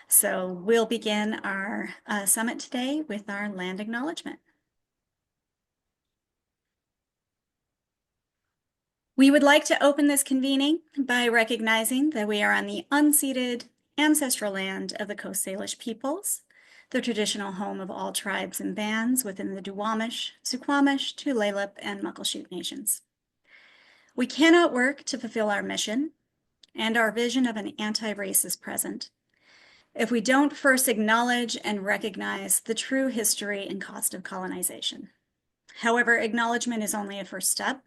So we'll begin our summit today with our land acknowledgement. We would like to open this convening by recognizing that we are on the unceded ancestral land of the Coast Salish peoples, the traditional home of all tribes and bands within the Duwamish, Suquamish, Tulalip, and Muckleshoot nations. We cannot work to fulfill our mission and our vision of an anti-racist present if we don't first acknowledge and recognize the true history and cost of colonization. However, acknowledgement is only a first step,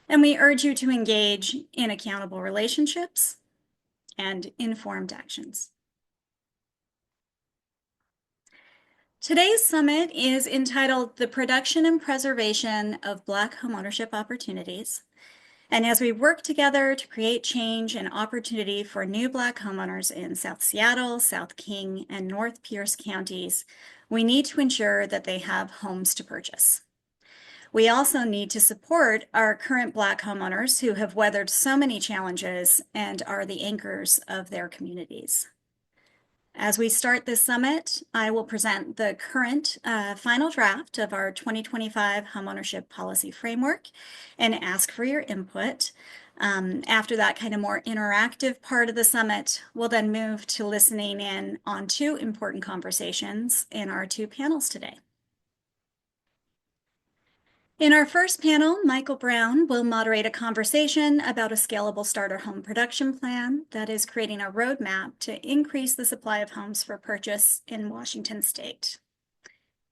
and we urge you to engage in accountable relationships and informed actions. Today's summit is entitled The Production and Preservation of Black Homeownership Opportunities. And as we work together to create change and opportunity for new Black homeowners in South Seattle, South King, and North Pierce counties, we need to ensure that they have homes to purchase. We also need to support our current Black homeowners who have weathered so many challenges and are the anchors of their communities. As we start this summit, I will present the current final draft of our 2025 Homeownership Policy Framework and ask for your input. After that kind of more interactive part of the summit, we'll then move to listening in on two important conversations in our two panels today. In our first panel, Michael Brown will moderate a conversation about a scalable starter home production plan that is creating a roadmap to increase the supply of homes for purchase in Washington state.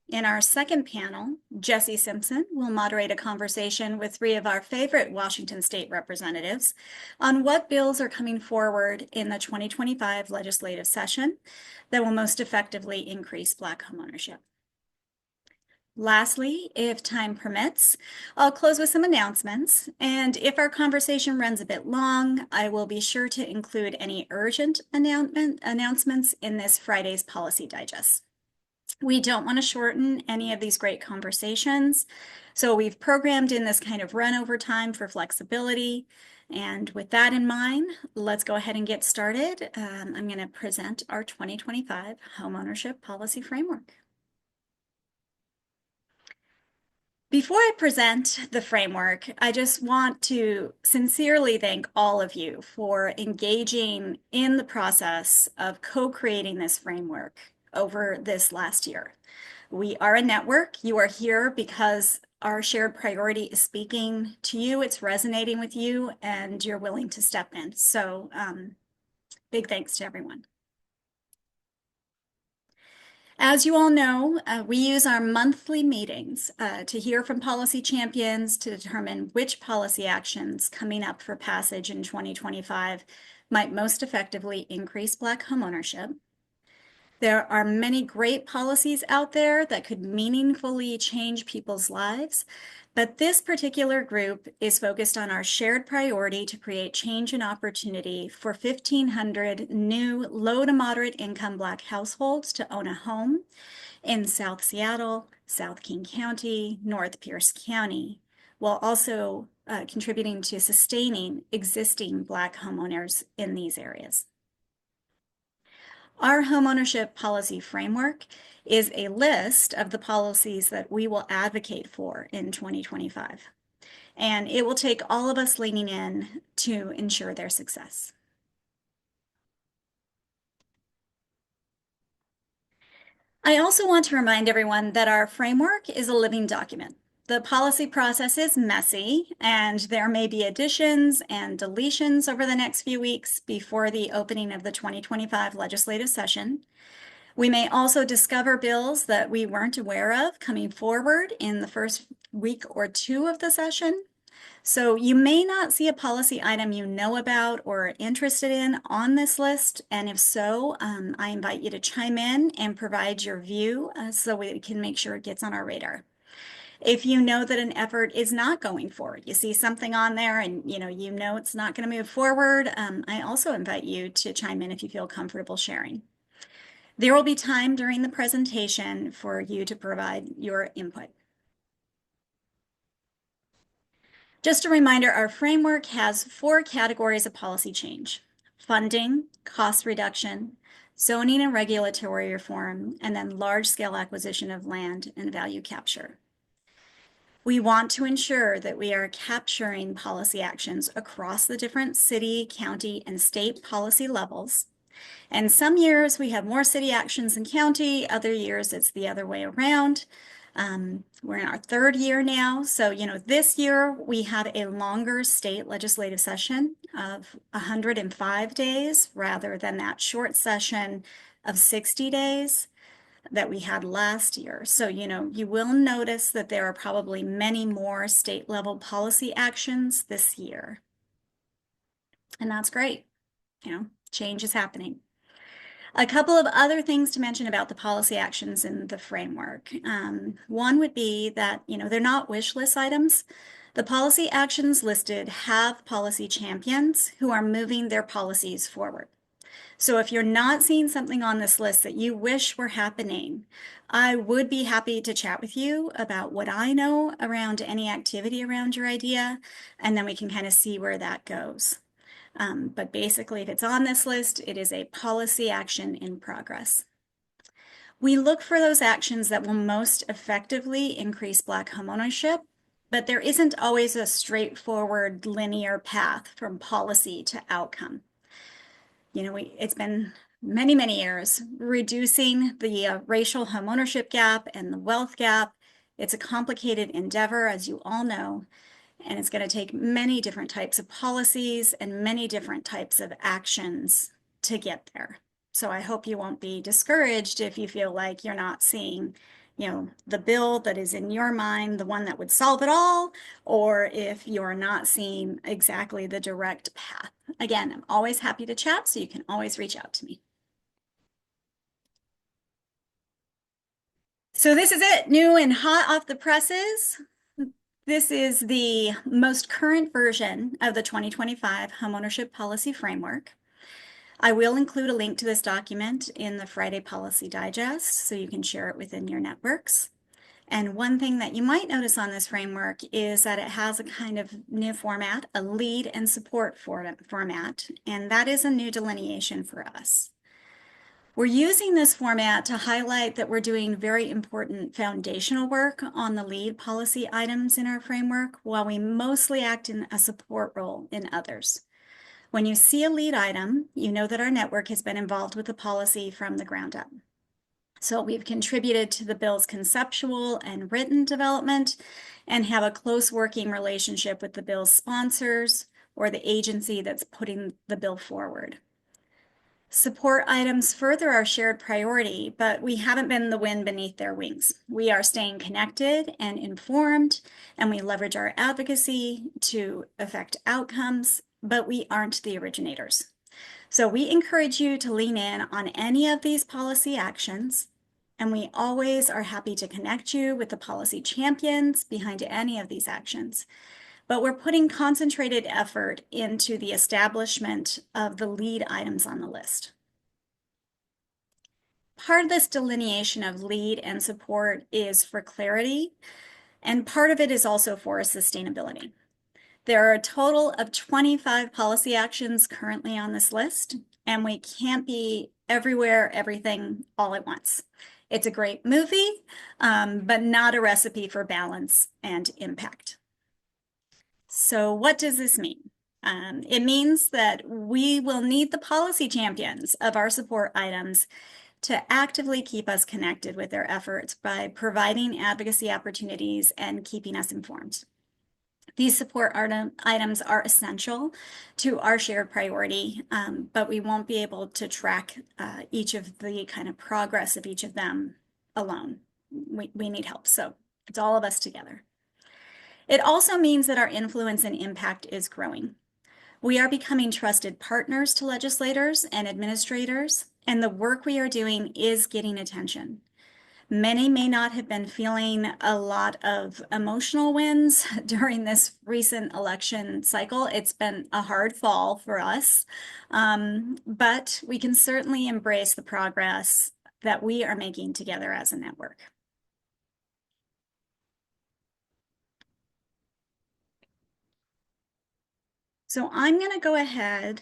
In our second panel, Jesse Simpson will moderate a conversation with three of our favorite Washington state representatives on what bills are coming forward in the 2025 legislative session that will most effectively increase Black homeownership. Lastly, if time permits, I'll close with some announcements, and if our conversation runs a bit long, I will be sure to include any urgent announcements in this Friday's Policy Digest. We don't want to shorten any of these great conversations, so we've programmed in this kind of run over time for flexibility. And with that in mind, let's go ahead and get started. I'm going to present our 2025 Homeownership Policy Framework. Before I present the framework, I just want to sincerely thank all of you for engaging in the process of co-creating this framework over this last year. We are a network. You are here because our shared priority is speaking to you, it's resonating with you, and you're willing to step in. So big thanks to everyone. As you all know, we use our monthly meetings to hear from policy champions to determine which policy actions coming up for passage in 2025 might most effectively increase Black homeownership. There are many great policies out there that could meaningfully change people's lives, but this particular group is focused on our shared priority to create change and opportunity for 1,500 new low to moderate income Black households to own a home in South Seattle, South King County, North Pierce County, while also contributing to sustaining existing Black homeowners in these areas. Our homeownership policy framework is a list of the policies that we will advocate for in 2025, and it will take all of us leaning in to ensure their success. I also want to remind everyone that our framework is a living document. The policy process is messy, and there may be additions and deletions over the next few weeks before the opening of the 2025 legislative session. We may also discover bills that we weren't aware of coming forward in the first week or two of the session. So you may not see a policy item you know about or are interested in on this list, and if so, I invite you to chime in and provide your view so we can make sure it gets on our radar. If you know that an effort is not going forward, you see something on there and you know it's not going to move forward, I also invite you to chime in if you feel comfortable sharing. There will be time during the presentation for you to provide your input. Just a reminder, our framework has 4 categories of policy change: funding, cost reduction, zoning and regulatory reform, and then large-scale acquisition of land and value capture. We want to ensure that we are capturing policy actions across the different city, county, and state policy levels. And some years we have more city actions than county, other years it's the other way around. We're in our third year now. So, this year we have a longer state legislative session of 105 days rather than that short session of 60 days that we had last year. So, you will notice that there are probably many more state level policy actions this year. And that's great. Change is happening. A couple of other things to mention about the policy actions in the framework. One would be that, they're not wish list items. The policy actions listed have policy champions who are moving their policies forward. So if you're not seeing something on this list that you wish were happening, I would be happy to chat with you about what I know around any activity around your idea, and then we can kind of see where that goes. But basically, if it's on this list, it is a policy action in progress. We look for those actions that will most effectively increase Black homeownership, but there isn't always a straightforward linear path from policy to outcome. It's been many, many years reducing the racial homeownership gap and the wealth gap. It's a complicated endeavor, as you all know, and it's going to take many different types of policies and many different types of actions to get there. So I hope you won't be discouraged if you feel like you're not seeing the bill that is in your mind, the one that would solve it all, or if you're not seeing exactly the direct path. Again, I'm always happy to chat, so you can always reach out to me. So this is it, new and hot off the presses. This is the most current version of the 2025 Homeownership Policy Framework. I will include a link to this document in the Friday Policy Digest so you can share it within your networks. And one thing that you might notice on this framework is that it has a kind of new format, a lead and support format, and that is a new delineation for us. We're using this format to highlight that we're doing very important foundational work on the lead policy items in our framework, while we mostly act in a support role in others. When you see a lead item, you know that our network has been involved with the policy from the ground up. So we've contributed to the bill's conceptual and written development and have a close working relationship with the bill's sponsors or the agency that's putting the bill forward. Support items further our shared priority, but we haven't been the wind beneath their wings. We are staying connected and informed, and we leverage our advocacy to affect outcomes, but we aren't the originators. So we encourage you to lean in on any of these policy actions, and we always are happy to connect you with the policy champions behind any of these actions. But we're putting concentrated effort into the establishment of the lead items on the list. Part of this delineation of lead and support is for clarity, and part of it is also for sustainability. There are a total of 25 policy actions currently on this list, and we can't be everywhere, everything, all at once. It's a great movie, but not a recipe for balance and impact. So what does this mean? It means that we will need the policy champions of our support items to actively keep us connected with their efforts by providing advocacy opportunities and keeping us informed. These support items are essential to our shared priority, but we won't be able to track each of the kind of progress of each of them alone. We need help, so it's all of us together. It also means that our influence and impact is growing. We are becoming trusted partners to legislators and administrators, and the work we are doing is getting attention. Many may not have been feeling a lot of emotional wins during this recent election cycle. It's been a hard fall for us, but we can certainly embrace the progress that we are making together as a network. So I'm going to go ahead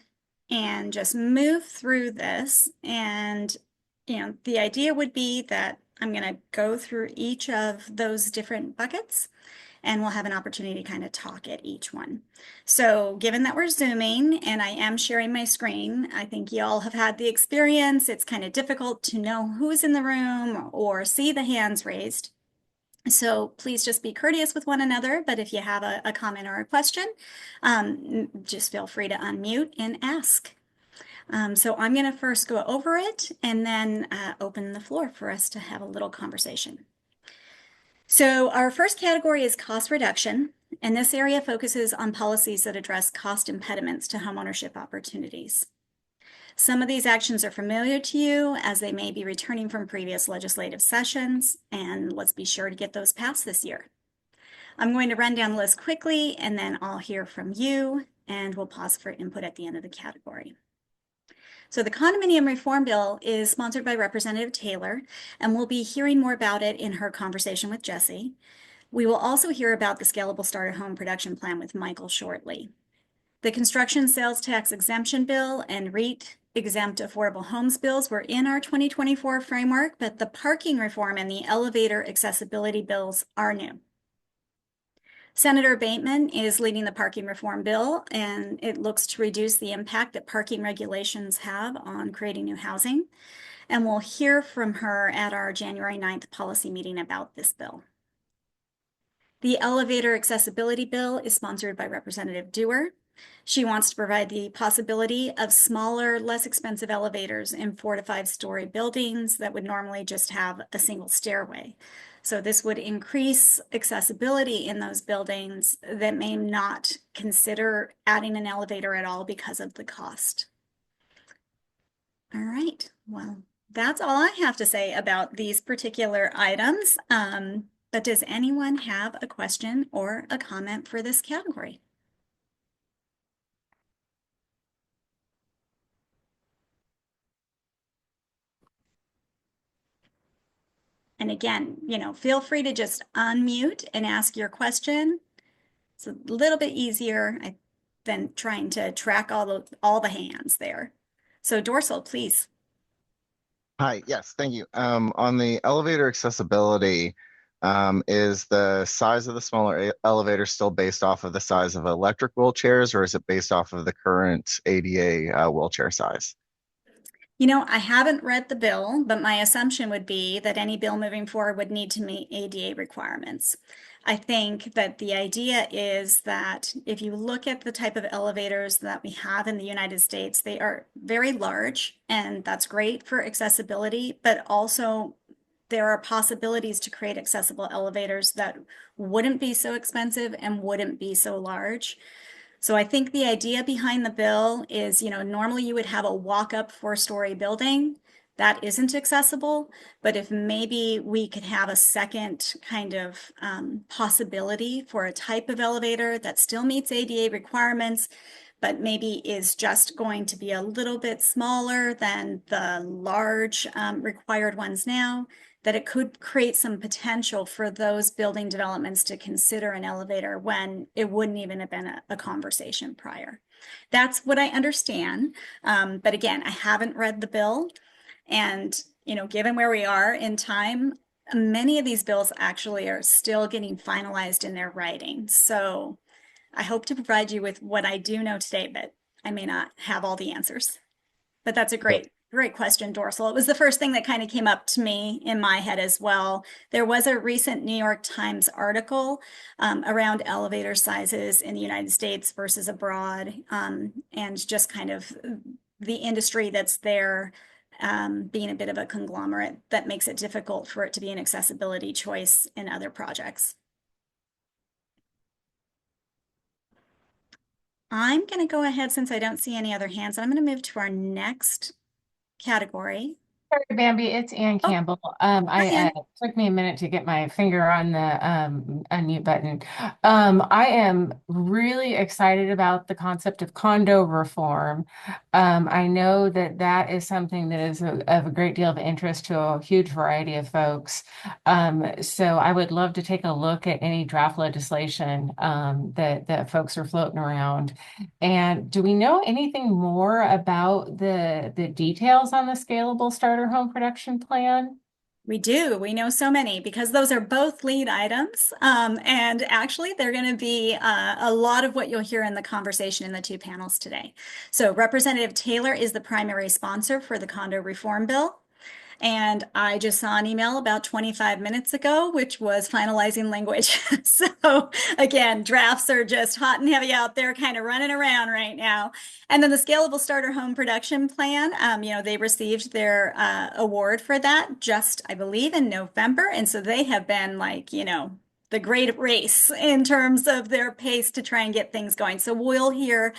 and just move through this. And, the idea would be that I'm going to go through each of those different buckets and we'll have an opportunity to kind of talk at each one. So given that we're Zooming and I am sharing my screen, I think y'all have had the experience. It's kind of difficult to know who's in the room or see the hands raised. So please just be courteous with one another, but if you have a comment or a question, just feel free to unmute and ask. So I'm going to first go over it and then open the floor for us to have a little conversation. So our first category is cost reduction, and this area focuses on policies that address cost impediments to homeownership opportunities. Some of these actions are familiar to you as they may be returning from previous legislative sessions, and let's be sure to get those passed this year. I'm going to run down the list quickly and then I'll hear from you and we'll pause for input at the end of the category. So the condominium reform bill is sponsored by Representative Taylor, and we'll be hearing more about it in her conversation with Jesse. We will also hear about the Scalable Starter Home Production Plan with Michael shortly. The construction sales tax exemption bill and REIT exempt affordable homes bills were in our 2024 framework, but the parking reform and the elevator accessibility bills are new. Senator Bateman is leading the parking reform bill, and it looks to reduce the impact that parking regulations have on creating new housing. And we'll hear from her at our January 9th policy meeting about this bill. The elevator accessibility bill is sponsored by Representative Dewar. She wants to provide the possibility of smaller, less expensive elevators in 4 to 5 story buildings that would normally just have a single stairway. So this would increase accessibility in those buildings that may not consider adding an elevator at all because of the cost. All right, well, that's all I have to say about these particular items. But does anyone have a question or a comment for this category? And again, feel free to just unmute and ask your question. It's a little bit easier than trying to track all the hands there. So Dorsal, please. Hi, yes, thank you. On the elevator accessibility, is the size of the smaller elevator still based off of the size of electric wheelchairs, or is it based off of the current ADA wheelchair size? I haven't read the bill, but my assumption would be that any bill moving forward would need to meet ADA requirements. I think that the idea is that if you look at the type of elevators that we have in the United States, they are very large, and that's great for accessibility, but also there are possibilities to create accessible elevators that wouldn't be so expensive and wouldn't be so large. So I think the idea behind the bill is, normally you would have a walk-up 4-story building that isn't accessible, but if maybe we could have a second kind of possibility for a type of elevator that still meets ADA requirements, but maybe is just going to be a little bit smaller than the large required ones now, that it could create some potential for those building developments to consider an elevator when it wouldn't even have been a conversation prior. That's what I understand. But again, I haven't read the bill. And, given where we are in time, many of these bills actually are still getting finalized in their writing. So I hope to provide you with what I do know today, but I may not have all the answers. But that's a great question, Dorsal. It was the first thing that kind of came up to me in my head as well. There was a recent New York Times article around elevator sizes in the United States versus abroad, and just kind of the industry that's there being a bit of a conglomerate that makes it difficult for it to be an accessibility choice in other projects. I'm going to go ahead, since I don't see any other hands, I'm going to move to our next category, Sorry, Bambi, it's Ann Oh, Campbell. hi, I Ann. took me a minute to get my finger on the unmute button. I am really excited about the concept of condo reform. I know that that is something that is of a great deal of interest to a huge variety of folks. So I would love to take a look at any draft legislation that folks are floating around. And do we know anything more about the details on the scalable starter home production plan? We do. We know so many because those are both lead items. And actually, they're going to be a lot of what you'll hear in the conversation in the two panels today. So, Representative Taylor is the primary sponsor for the condo reform bill. And I just saw an email about 25 minutes ago, which was finalizing language. So again, drafts are just hot and heavy out there, kind of running around right now. And then the Scalable Starter Home Production Plan, they received their award for that just, I believe, in November. And so they have been like, the great race in terms of their pace to try and get things going. So we'll hear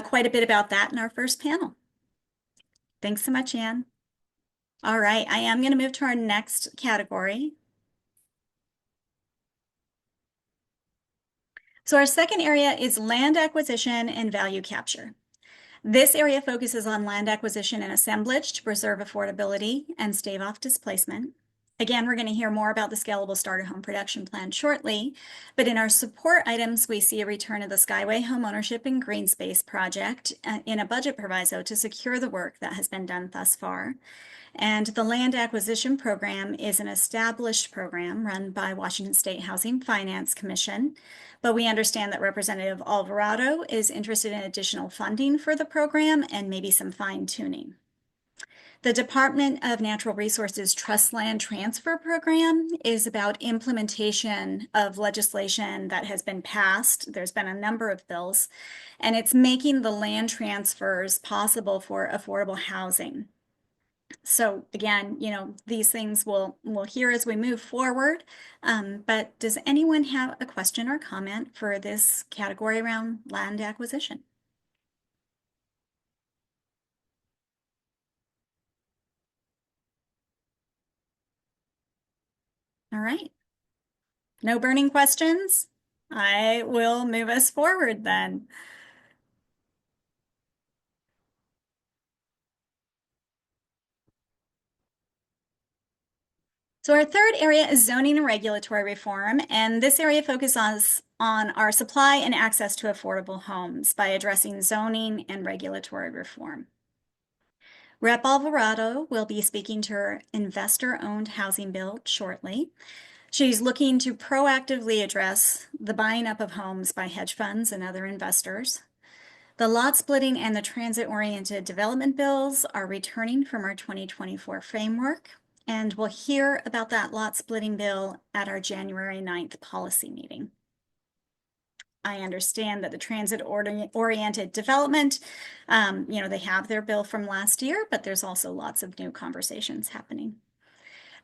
quite a bit about that in our first panel. Thanks so much, Anne. All right, I am going to move to our next category. So our second area is land acquisition and value capture. This area focuses on land acquisition and assemblage to preserve affordability and stave off displacement. Again, we're going to hear more about the Scalable Starter Home Production Plan shortly, but in our support items, we see a return of the Skyway Homeownership and Green Space project in a budget proviso to secure the work that has been done thus far. And the land acquisition program is an established program run by Washington State Housing Finance Commission, but we understand that Representative Alvarado is interested in additional funding for the program and maybe some fine tuning. The Department of Natural Resources Trust Land Transfer Program is about implementation of legislation that has been passed. There's been a number of bills, and it's making the land transfers possible for affordable housing. So again, these things we'll hear as we move forward. But does anyone have a question or comment for this category around land acquisition? All right. No burning questions? I will move us forward then. So our third area is zoning and regulatory reform, and this area focuses on our supply and access to affordable homes by addressing zoning and regulatory reform. Rep. Alvarado will be speaking to her investor-owned housing bill shortly. She's looking to proactively address the buying up of homes by hedge funds and other investors. The lot splitting and the transit-oriented development bills are returning from our 2024 framework, and we'll hear about that lot splitting bill at our January 9th policy meeting. I understand that the transit-oriented development, they have their bill from last year, but there's also lots of new conversations happening.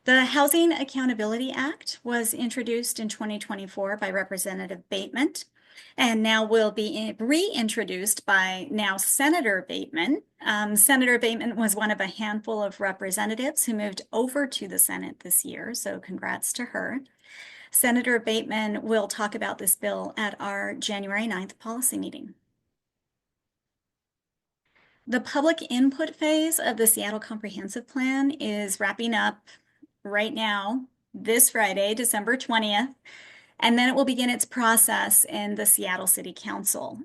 The Housing Accountability Act was introduced in 2024 by Representative Bateman and now will be reintroduced by now Senator Bateman. Senator Bateman was one of a handful of representatives who moved over to the Senate this year, so congrats to her. Senator Bateman will talk about this bill at our January 9th policy meeting. The public input phase of the Seattle Comprehensive Plan is wrapping up right now, this Friday, December 20th, and then it will begin its process in the Seattle City Council.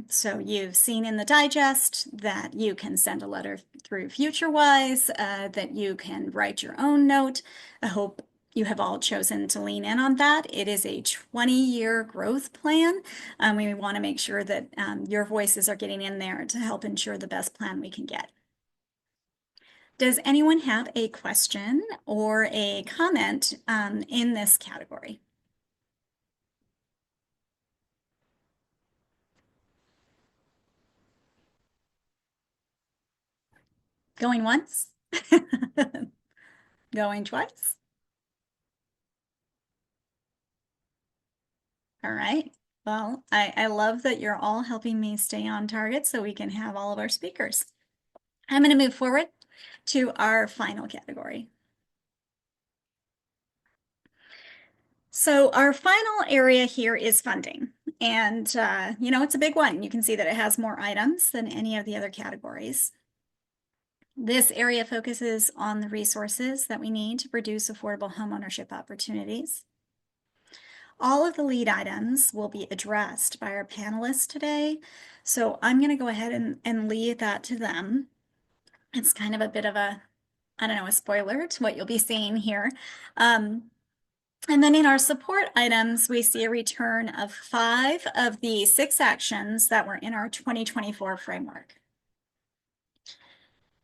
So you've seen in the digest that you can send a letter through FutureWise, that you can write your own note. I hope you have all chosen to lean in on that. It is a 20-year growth plan. We want to make sure that your voices are getting in there to help ensure the best plan we can get. Does anyone have a question or a comment in this category? Going once? Going twice? All right. Well, I love that you're all helping me stay on target so we can have all of our speakers. I'm going to move forward. to our final category. So our final area here is funding. And, it's a big one. You can see that it has more items than any of the other categories. This area focuses on the resources that we need to produce affordable homeownership opportunities. All of the lead items will be addressed by our panelists today. So I'm going to go ahead and leave that to them. It's kind of a bit of a, I don't know, a spoiler to what you'll be seeing here. And then in our support items, we see a return of 5 of the 6 actions that were in our 2024 framework.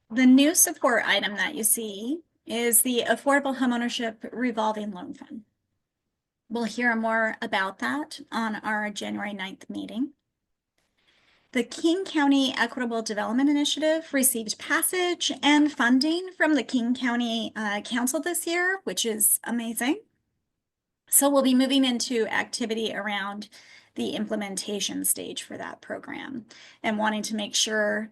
The new support item that you see is the Affordable Homeownership Revolving Loan Fund. We'll hear more about that on our January 9th meeting. The King County Equitable Development Initiative received passage and funding from the King County Council this year, which is amazing. So we'll be moving into activity around the implementation stage for that program and wanting to make sure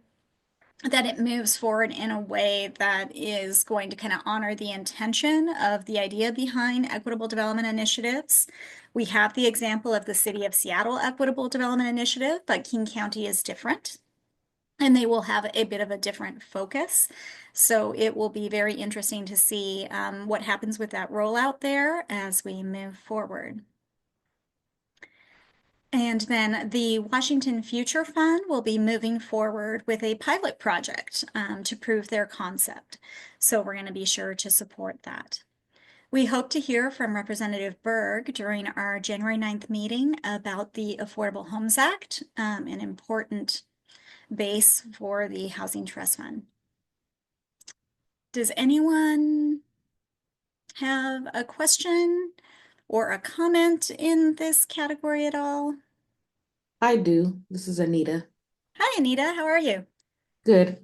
that it moves forward in a way that is going to kind of honor the intention of the idea behind equitable development initiatives. We have the example of the City of Seattle Equitable Development Initiative, but King County is different, and they will have a bit of a different focus. So it will be very interesting to see what happens with that rollout there as we move forward. And then the Washington Future Fund will be moving forward with a pilot project to prove their concept. So we're going to be sure to support that. We hope to hear from Representative Berg during our January 9th meeting about the Affordable Homes Act, an important base for the Housing Trust Fund. Does anyone have a question or a comment in this category at all? I do. This is Anita. Hi, Anita. How are you? Good.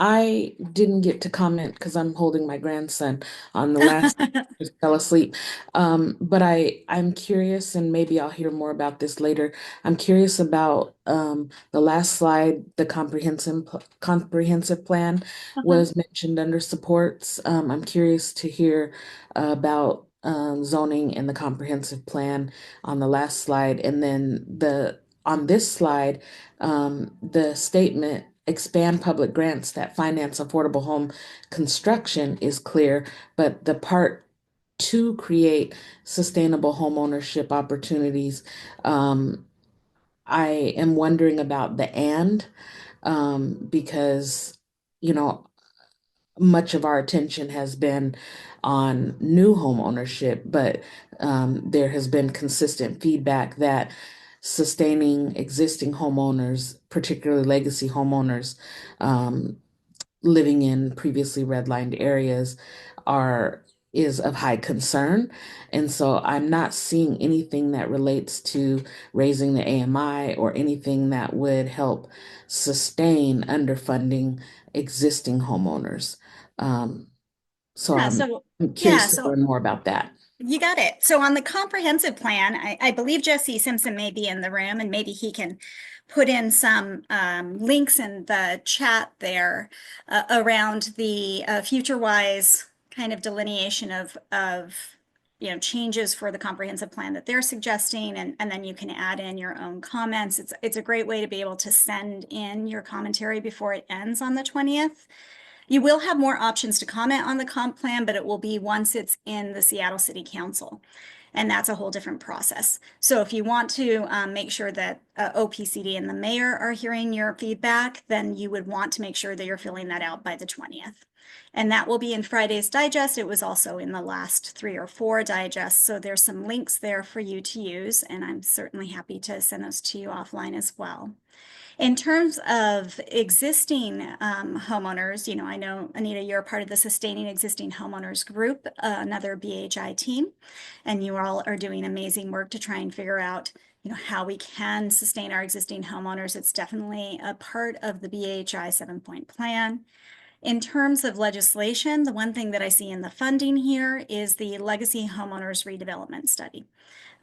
I didn't get to comment because I'm holding my grandson on the last just fell asleep. But I'm curious, and maybe I'll hear more about this later. I'm curious about the last slide, the comprehensive plan was mentioned under supports. I'm curious to hear about zoning and the comprehensive plan on the last slide, and then on this slide, the statement expand public grants that finance affordable home construction is clear, but the part to create sustainable home ownership opportunities, I am wondering about the because, much of our attention has been on new home ownership, but there has been consistent feedback that sustaining existing homeowners, particularly legacy homeowners, living in previously redlined areas is of high concern. And so I'm not seeing anything that relates to raising the AMI or anything that would help sustain underfunding existing homeowners. So Yeah, I'm curious to so learn more about that. you got it. So on the comprehensive plan, I believe Jesse Simpson may be in the room, and maybe he can put in some links in the chat there around the future-wise kind of delineation of changes for the comprehensive plan that they're suggesting, and then you can add in your own comments. It's a great way to be able to send in your commentary before it ends on the 20th. You will have more options to comment on the comp plan, but it will be once it's in the Seattle City Council. And that's a whole different process. So if you want to make sure that OPCD and the mayor are hearing your feedback, then you would want to make sure that you're filling that out by the 20th. And that will be in Friday's digest. It was also in the last 3 or 4 digests. So there's some links there for you to use. And I'm certainly happy to send those to you offline as well. In terms of existing homeowners, I know, Anita, you're a part of the Sustaining Existing Homeowners group, another BHI team, and you all are doing amazing work to try and figure out, how we can sustain our existing homeowners. It's definitely a part of the BHI 7-point plan. In terms of legislation, the one thing that I see in the funding here is the Legacy Homeowners Redevelopment Study.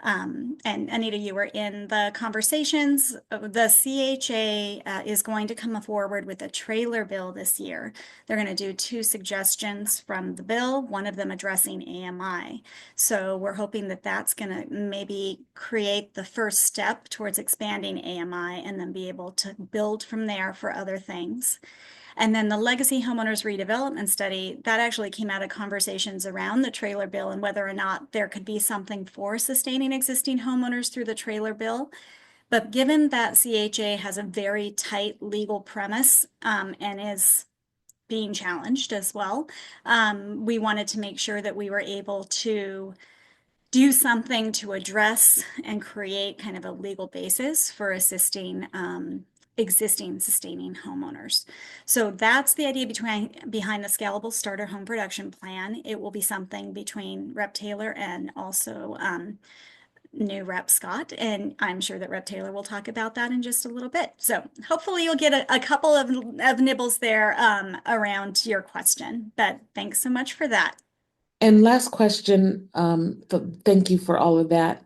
And Anita, you were in the conversations. The CHA is going to come forward with a trailer bill this year. They're going to do 2 suggestions from the bill, one of them addressing AMI. So we're hoping that that's going to maybe create the first step towards expanding AMI and then be able to build from there for other things. And then the Legacy Homeowners Redevelopment Study, that actually came out of conversations around the trailer bill and whether or not there could be something for sustaining existing homeowners through the trailer bill. But given that CHA has a very tight legal premise and is being challenged as well, we wanted to make sure that we were able to do something to address and create kind of a legal basis for assisting existing sustaining homeowners. So that's the idea behind the Scalable Starter Home Production Plan. It will be something between Rep. Taylor and also new Rep. Scott, and I'm sure that Rep. Taylor will talk about that in just a little bit. So hopefully you'll get a couple of nibbles there around your question, but thanks so much for that. And last question, thank you for all of that.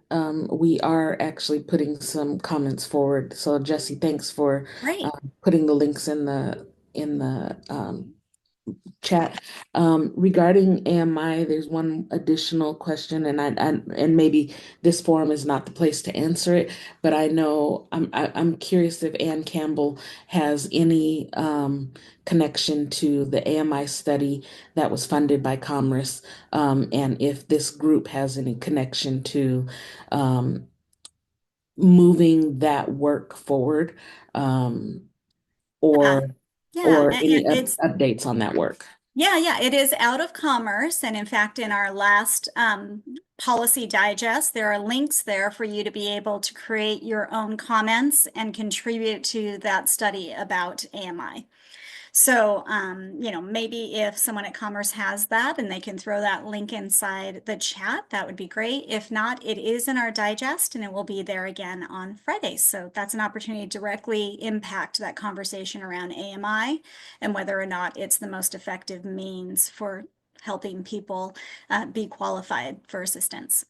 We are actually putting some comments forward. So Jesse, thanks for Great. putting the links in the chat. Regarding AMI, there's one additional question, and maybe this forum is not the place to answer it, but I know I'm curious if Ann Campbell has any connection to the AMI study that was funded by Commerce, and if this group has any connection to moving that work forward, or Yeah, any it's updates on that work. yeah, it is out of Commerce. And in fact, in our last policy digest, there are links there for you to be able to create your own comments and contribute to that study about AMI. So, maybe if someone at Commerce has that and they can throw that link inside the chat, that would be great. If not, it is in our digest and it will be there again on Friday. So that's an opportunity to directly impact that conversation around AMI and whether or not it's the most effective means for helping people be qualified for assistance.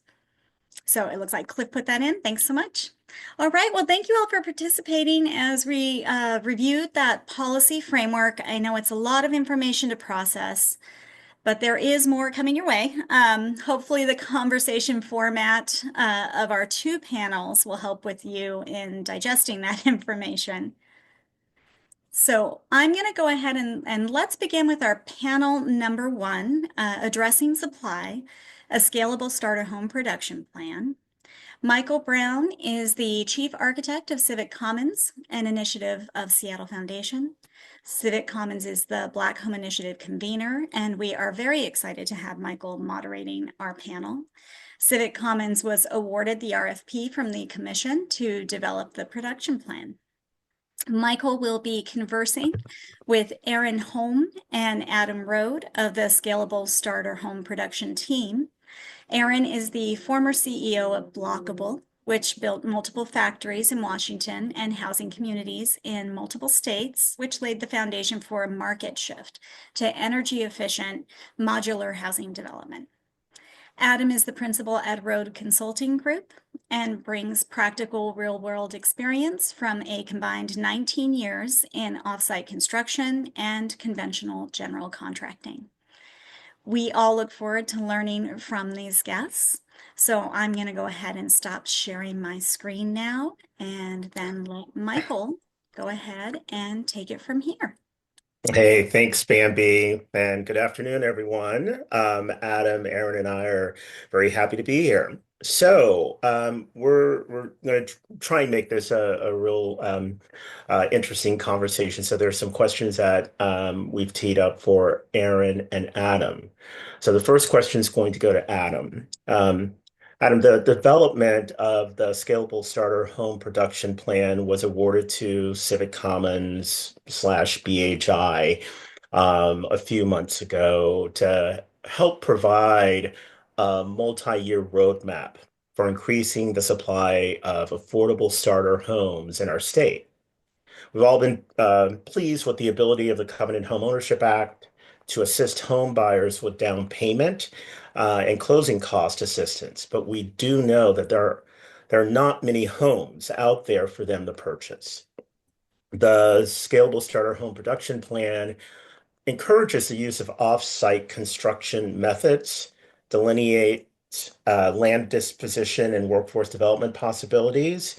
So it looks like Cliff put that in. Thanks so much. All right. Well, thank you all for participating as we reviewed that policy framework. I know it's a lot of information to process, but there is more coming your way. Hopefully the conversation format of our 2 panels will help with you in digesting that information. So I'm going to go ahead and let's begin with our panel number 1, Addressing Supply, a Scalable Starter Home Production Plan. Michael Brown is the Chief Architect of Civic Commons, an initiative of Seattle Foundation. Civic Commons is the Black Home Initiative convener, and we are very excited to have Michael moderating our panel. Civic Commons was awarded the RFP from the Commission to develop the production plan. Michael will be conversing with Aaron Holm and Adam Rohde of the Scalable Starter Home Production team. Aaron is the former CEO of Blockable, which built multiple factories in Washington and housing communities in multiple states, which laid the foundation for a market shift to energy-efficient modular housing development. Adam is the principal at Rohde Consulting Group and brings practical real-world experience from a combined 19 years in offsite construction and conventional general contracting. We all look forward to learning from these guests. So I'm going to go ahead and stop sharing my screen now and then let Michael go ahead and take it from here. Hey, thanks, Bambi, and good afternoon, everyone. Adam, Aaron, and I are very happy to be here. So we're going to try and make this a real interesting conversation. So there's some questions that we've teed up for Aaron and Adam. So the first question is going to go to Adam. Adam, the development of the Scalable Starter Home Production Plan was awarded to Civic Commons / BHI a few months ago to help provide a multi-year roadmap for increasing the supply of affordable starter homes in our state. We've all been pleased with the ability of the Covenant Homeownership Act to assist home buyers with down payment and closing cost assistance, but we do know that there are not many homes out there for them to purchase. The Scalable Starter Home Production Plan encourages the use of off-site construction methods, delineates land disposition and workforce development possibilities,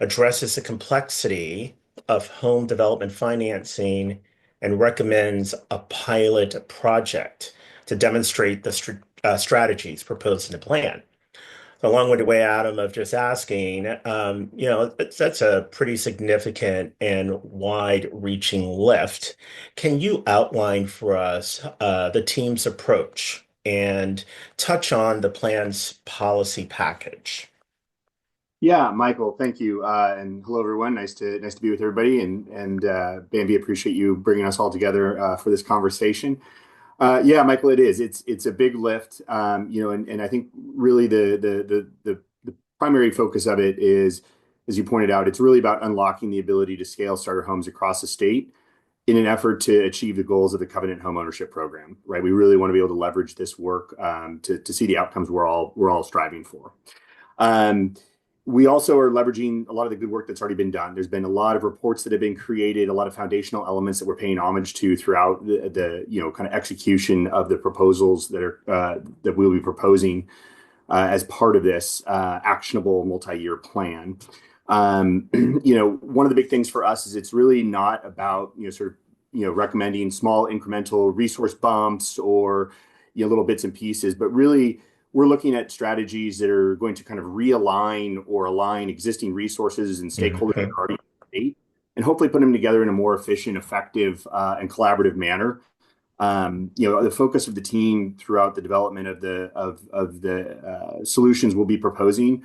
addresses the complexity of home development financing, and recommends a pilot project to demonstrate the strategies proposed in the plan. A long-winded way, Adam, of just asking, that's a pretty significant and wide-reaching lift. Can you outline for us the team's approach and touch on the plan's policy package? Yeah, Michael, thank you, and hello everyone. Nice to be with everybody, and Bambi, appreciate you bringing us all together for this conversation. Yeah, Michael, it is. It's a big lift, and I think really the primary focus of it is, as you pointed out, it's really about unlocking the ability to scale starter homes across the state in an effort to achieve the goals of the Covenant Homeownership Program. Right, we really want to be able to leverage this work to see the outcomes we're all striving for. We also are leveraging a lot of the good work that's already been done. There's been a lot of reports that have been created, a lot of foundational elements that we're paying homage to throughout the kind of execution of the proposals that we'll be proposing as part of this actionable multi-year plan. One of the big things for us is it's really not about recommending small incremental resource bumps or little bits and pieces, but really we're looking at strategies that are going to kind of realign or align existing resources and stakeholders that are already in the state, and hopefully put them together in a more efficient, effective, and collaborative manner. The focus of the team throughout the development of the solutions we'll be proposing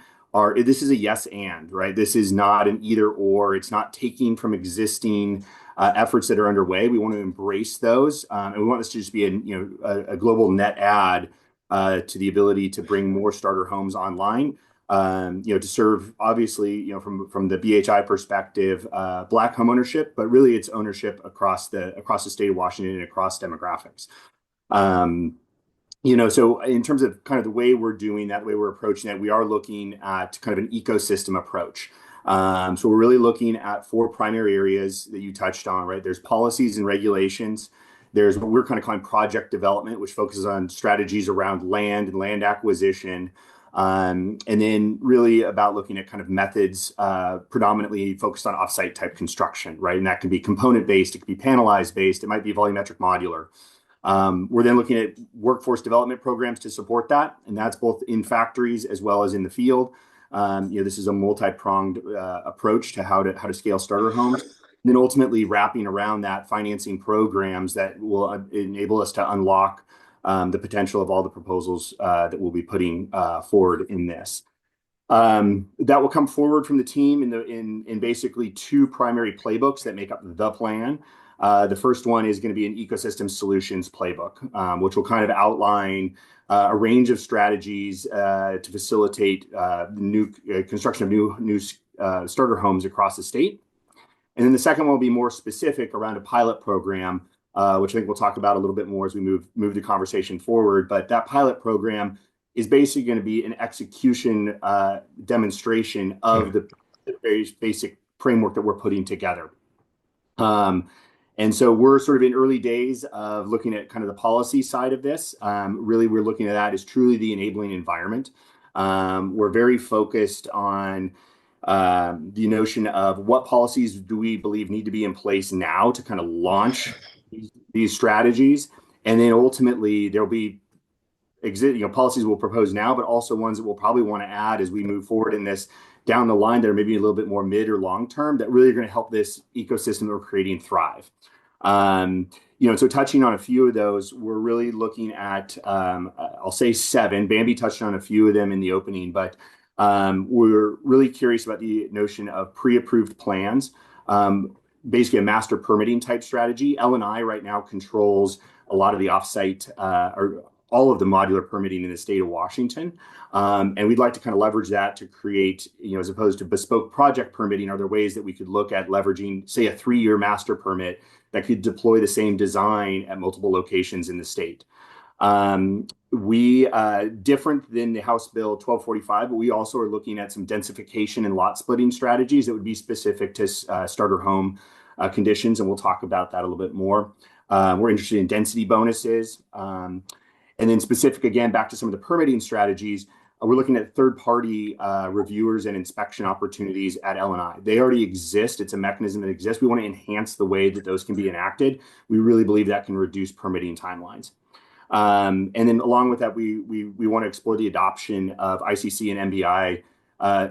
this is a yes and, right? This is not an either or. It's not taking from existing efforts that are underway. We want to embrace those, and we want this to just be a global net add to the ability to bring more starter homes online, to serve, obviously, from the BHI perspective, Black home ownership, but really it's ownership across the state of Washington and across demographics. So in terms of kind of the way we're doing that, the way we're approaching that, we are looking at kind of an ecosystem approach. So we're really looking at 4 primary areas that you touched on, right? There's policies and regulations. There's what we're kind of calling project development, which focuses on strategies around land and land acquisition. And then really about looking at kind of methods predominantly focused on offsite type construction, right? And that can be component based, it could be panelized based, it might be volumetric modular. We're then looking at workforce development programs to support that, and that's both in factories as well as in the field. This is a multi-pronged approach to how to scale starter homes. And then ultimately wrapping around that financing programs that will enable us to unlock the potential of all the proposals that we'll be putting forward in this. That will come forward from the team in basically 2 primary playbooks that make up the plan. The first one is going to be an ecosystem solutions playbook, which will kind of outline a range of strategies to facilitate new construction of new starter homes across the state. And then the second one will be more specific around a pilot program, which I think we'll talk about a little bit more as we move the conversation forward. But that pilot program is basically going to be an execution demonstration of the very basic framework that we're putting together. And so we're sort of in early days of looking at kind of the policy side of this. Really, we're looking at that as truly the enabling environment. We're very focused on the notion of what policies do we believe need to be in place now to kind of launch these strategies. And then ultimately there'll be policies we'll propose now, but also ones that we'll probably want to add as we move forward in this down the line that are maybe a little bit more mid or long term that really are going to help this ecosystem that we're creating thrive. So touching on a few of those, we're really looking at, I'll say 7. Bambi touched on a few of them in the opening, but we're really curious about the notion of pre-approved plans, basically a master permitting type strategy. L&I right now controls a lot of the offsite or all of the modular permitting in the state of Washington. And we'd like to kind of leverage that to create, as opposed to bespoke project permitting, are there ways that we could look at leveraging, say, a 3-year master permit that could deploy the same design at multiple locations in the state? We different than the House Bill 1245, but we also are looking at some densification and lot splitting strategies that would be specific to starter home conditions, and we'll talk about that a little bit more. We're interested in density bonuses. And then specific, again, back to some of the permitting strategies, we're looking at third-party reviewers and inspection opportunities at L&I. They already exist. It's a mechanism that exists. We want to enhance the way that those can be enacted. We really believe that can reduce permitting timelines. And then along with that, we want to explore the adoption of ICC and MBI,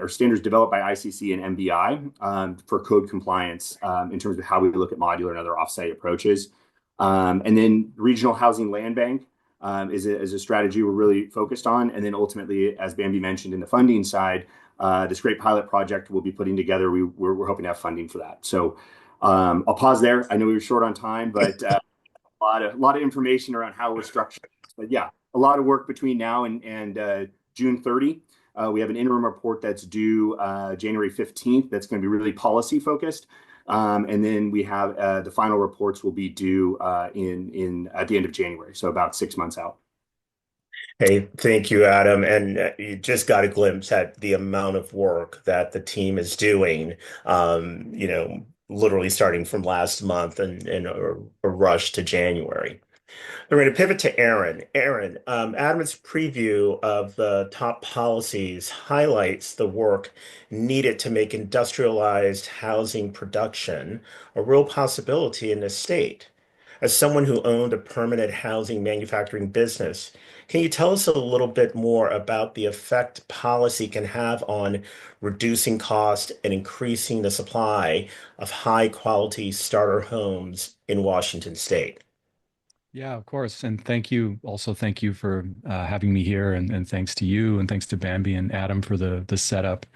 or standards developed by ICC and MBI for code compliance in terms of how we look at modular and other offsite approaches. And then regional housing land bank is a strategy we're really focused on. And then ultimately, as Bambi mentioned in the funding side, this great pilot project we'll be putting together, we're hoping to have funding for that. So I'll pause there. I know we were short on time, but a lot of information around how we're structured. But yeah, a lot of work between now and June 30. We have an interim report that's due January 15th. That's going to be really policy focused. And then we have the final reports will be due at the end of January, so about 6 months out. Hey, thank you, Adam. And you just got a glimpse at the amount of work that the team is doing, literally starting from last month and a rush to January. We're going to pivot to Aaron. Aaron, Adam's preview of the top policies highlights the work needed to make industrialized housing production a real possibility in this state. As someone who owned a permanent housing manufacturing business, can you tell us a little bit more about the effect policy can have on reducing cost and increasing the supply of high quality starter homes in Washington state? Yeah, of course. And thank you. Also, thank you for having me here. And thanks to you and thanks to Bambi and Adam for the setup.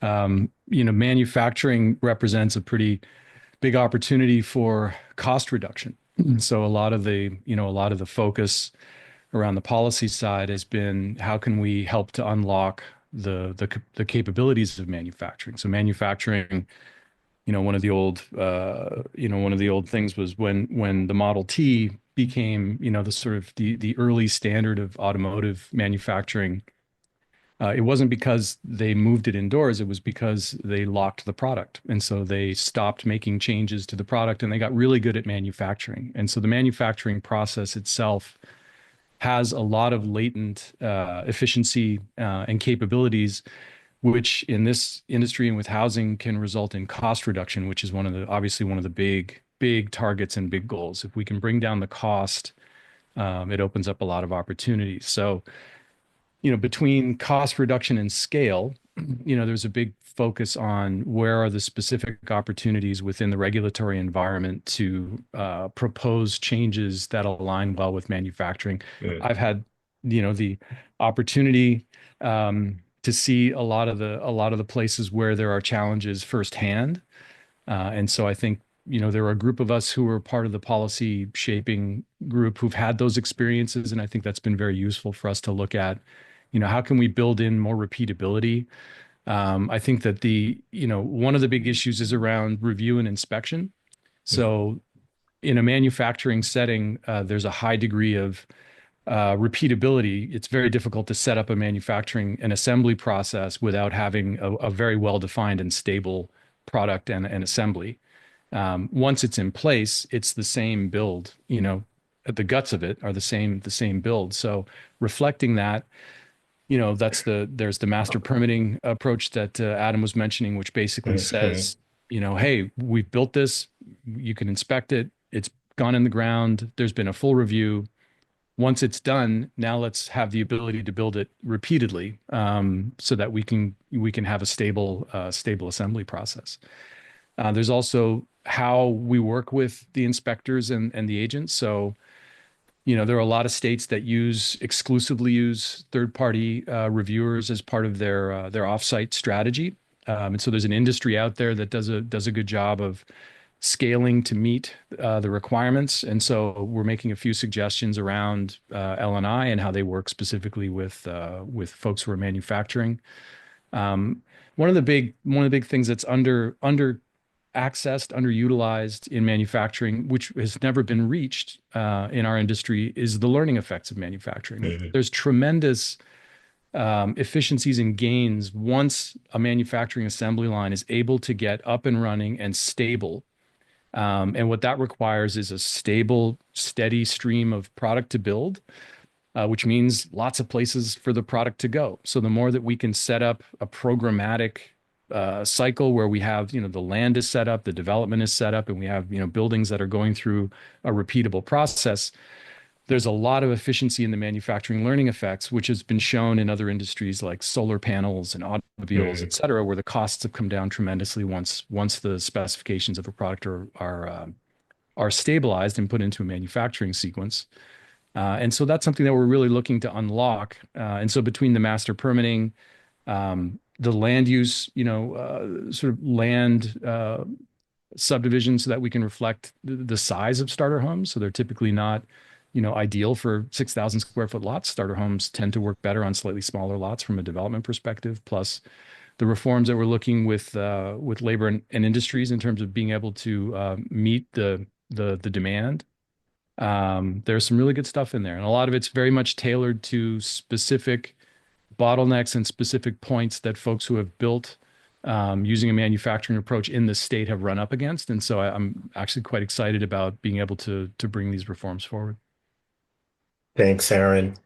Manufacturing represents a pretty big opportunity for cost reduction. So a lot of the focus around the policy side has been how can we help to unlock the capabilities of manufacturing. So manufacturing, one of the old things was when the Model T became, the sort of the early standard of automotive manufacturing. It wasn't because they moved it indoors, it was because they locked the product. And so they stopped making changes to the product and they got really good at manufacturing. And so the manufacturing process itself has a lot of latent efficiency and capabilities, which in this industry and with housing can result in cost reduction, which is obviously one of the big targets and big goals. If we can bring down the cost, it opens up a lot of opportunities. So, between cost reduction and scale, there's a big focus on where are the specific opportunities within the regulatory environment to propose changes that align well with manufacturing. Good. I've had, the opportunity to see a lot of the places where there are challenges firsthand. And so I think, there are a group of us who are part of the policy shaping group who've had those experiences. And I think that's been very useful for us to look at, how can we build in more repeatability? I think that one of the big issues is around review and inspection. So in a manufacturing setting, there's a high degree of repeatability. It's very difficult to set up a manufacturing and assembly process without having a very well-defined and stable product and assembly. Once it's in place, it's the same build, the guts of it are the same build. So reflecting that, there's the master permitting approach that Adam was mentioning, which basically says, hey, we've built this, you can inspect it, it's gone in the ground, there's been a full review. Once it's done, now let's have the ability to build it repeatedly, so that we can have a stable assembly process. There's also how we work with the inspectors and the agents. So, there are a lot of states that exclusively use third-party reviewers as part of their offsite strategy. And so there's an industry out there that does a good job of scaling to meet the requirements. And so we're making a few suggestions around L&I and how they work specifically with folks who are manufacturing. One of the big things that's under accessed, underutilized in manufacturing, which has never been reached in our industry, is the learning effects of manufacturing. Mm-hmm. There's tremendous efficiencies and gains once a manufacturing assembly line is able to get up and running and stable. And what that requires is a stable, steady stream of product to build, which means lots of places for the product to go. So the more that we can set up a programmatic cycle where we have, the land is set up, the development is set up, and we have, buildings that are going through a repeatable process, there's a lot of efficiency in the manufacturing learning effects, which has been shown in other industries like solar panels and automobiles, et cetera, where the costs have come down tremendously once the specifications of a product are stabilized and put into a manufacturing sequence. And so that's something that we're really looking to unlock. And so between the master permitting, the land use, sort of land subdivisions so that we can reflect the size of starter homes. So they're typically not, ideal for 6,000 square foot lots. Starter homes tend to work better on slightly smaller lots from a development perspective. Plus the reforms that we're looking with labor and industries in terms of being able to meet the demand. There's some really good stuff in there. And a lot of it's very much tailored to specific bottlenecks and specific points that folks who have built using a manufacturing approach in the state have run up against. And so I'm actually quite excited about being able to bring these reforms forward. Thanks, Aaron.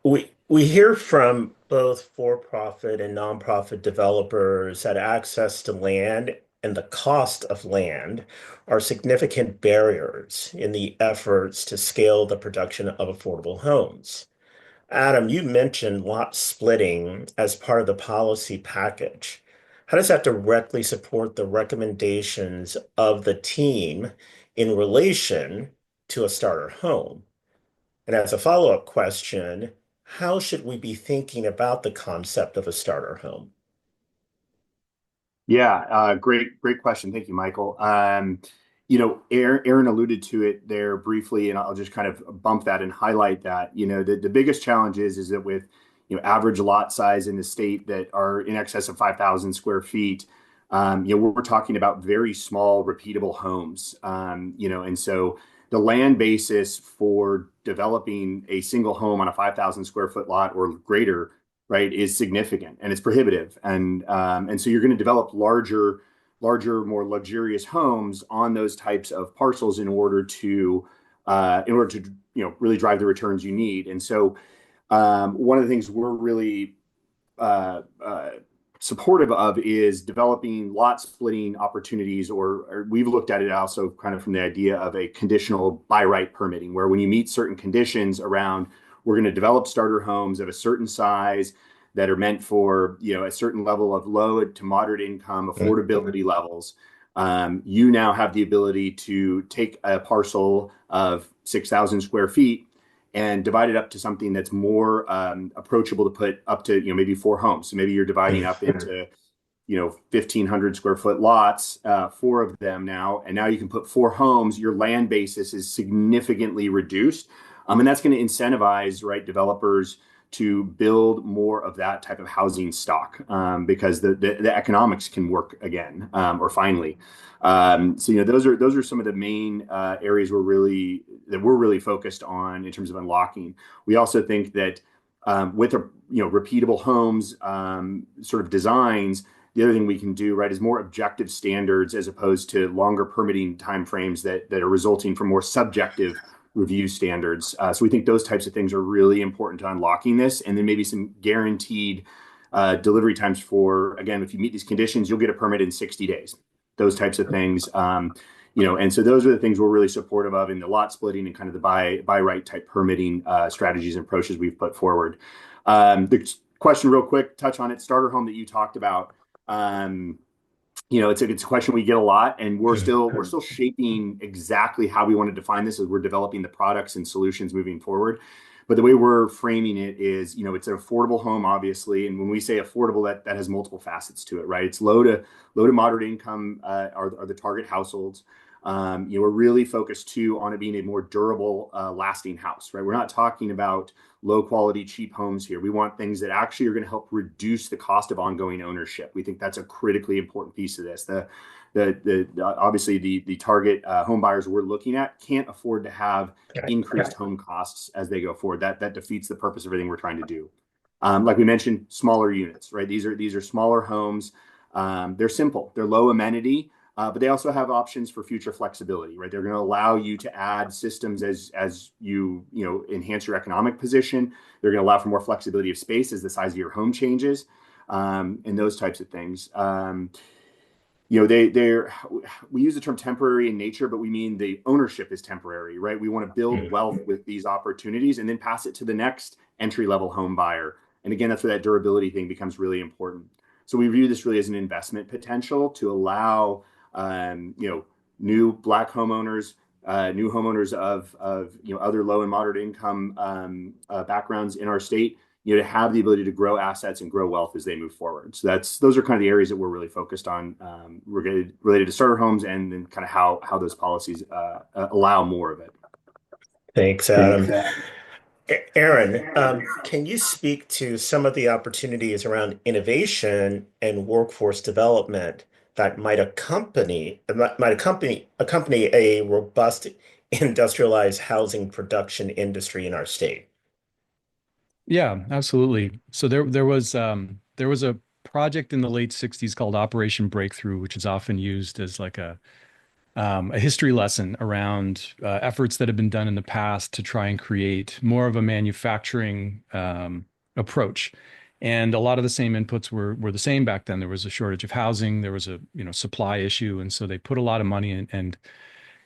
We hear from both for-profit and nonprofit developers that access to land and the cost of land are significant barriers in the efforts to scale the production of affordable homes. Adam, you mentioned lot splitting as part of the policy package. How does that directly support the recommendations of the team in relation to a starter home? And as a follow-up question, how should we be thinking about the concept of a starter home? Yeah, great question. Thank you, Michael. Aaron alluded to it there briefly, and I'll just kind of bump that and highlight that. The biggest challenge is that with average lot size in the state that are in excess of 5,000 square feet, we're talking about very small, repeatable homes. And so the land basis for developing a single home on a 5,000 square foot lot or greater, right, is significant and it's prohibitive. And so you're going to develop larger, more luxurious homes on those types of parcels in order to really drive the returns you need. And so one of the things we're really supportive of is developing lot splitting opportunities, or we've looked at it also kind of from the idea of a conditional by right permitting, where when you meet certain conditions around, we're going to develop starter homes of a certain size that are meant for a certain level of low to moderate income affordability levels. You now have the ability to take a parcel of 6,000 square feet and divide it up to something that's more approachable to put up to maybe 4 homes. So maybe you're dividing up into 1,500 square foot lots, 4 of them now, and now you can put 4 homes. Your land basis is significantly reduced, and that's going to incentivize developers to build more of that type of housing stock because the economics can work again or finally. So those are some of the main areas we're really focused on in terms of unlocking. We also think that with repeatable homes sort of designs, the other thing we can do is more objective standards as opposed to longer permitting timeframes that are resulting from more subjective review standards. So we think those types of things are really important to unlocking this, and then maybe some guaranteed delivery times for, again, if you meet these conditions, you'll get a permit in 60 days. Those types of things, and so those are the things we're really supportive of in the lot splitting and kind of the by right type permitting strategies and approaches we've put forward. The question, real quick, touch on it. Starter home that you talked about. It's a question we get a lot, and we're still shaping exactly how we want to define this as we're developing the products and solutions moving forward. But the way we're framing it is, it's an affordable home, obviously. And when we say affordable, that has multiple facets to it, right? It's low to moderate income are the target households. We're really focused too on it being a more durable, lasting house, right? We're not talking about low quality, cheap homes here. We want things that actually are going to help reduce the cost of ongoing ownership. We think that's a critically important piece of this. Obviously the target home buyers we're looking at can't afford to have increased home costs as they go forward. That defeats the purpose of everything we're trying to do. Like we mentioned, smaller units, right? These are smaller homes. They're simple. They're low amenity. But they also have options for future flexibility, right? They're going to allow you to add systems as you enhance your economic position. They're going to allow for more flexibility of space as the size of your home changes, and those types of things. We use the term temporary in nature, but we mean the ownership is temporary, right? We want to build wealth with these opportunities and then pass it to the next entry-level home buyer. And again, that's where that durability thing becomes really important. So we view this really as an investment potential to allow new Black homeowners, new homeowners of other low and moderate income backgrounds in our state, to have the ability to grow assets and grow wealth as they move forward. So those are kind of the areas that we're really focused on, related to starter homes, and then kind of how those policies allow more of it. Thanks, Adam. Aaron, can you speak to some of the opportunities around innovation and workforce development that might accompany a robust industrialized housing production industry in our state? Yeah, absolutely. So there was a project in the late 60s called Operation Breakthrough, which is often used as like a history lesson around efforts that have been done in the past to try and create more of a manufacturing approach. And a lot of the same inputs were the same back then. There was a shortage of housing, there was a supply issue, and so they put a lot of money in and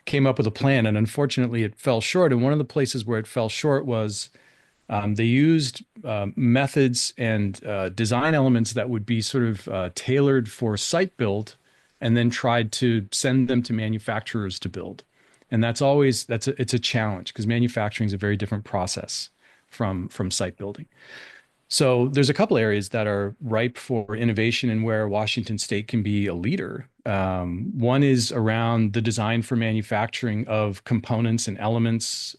came up with a plan. And unfortunately, it fell short. And one of the places where it fell short was they used methods and design elements that would be sort of tailored for site build, and then tried to send them to manufacturers to build. And it's a challenge because manufacturing is a very different process from site building. So there's a couple areas that are ripe for innovation and where Washington State can be a leader. One is around the design for manufacturing of components and elements,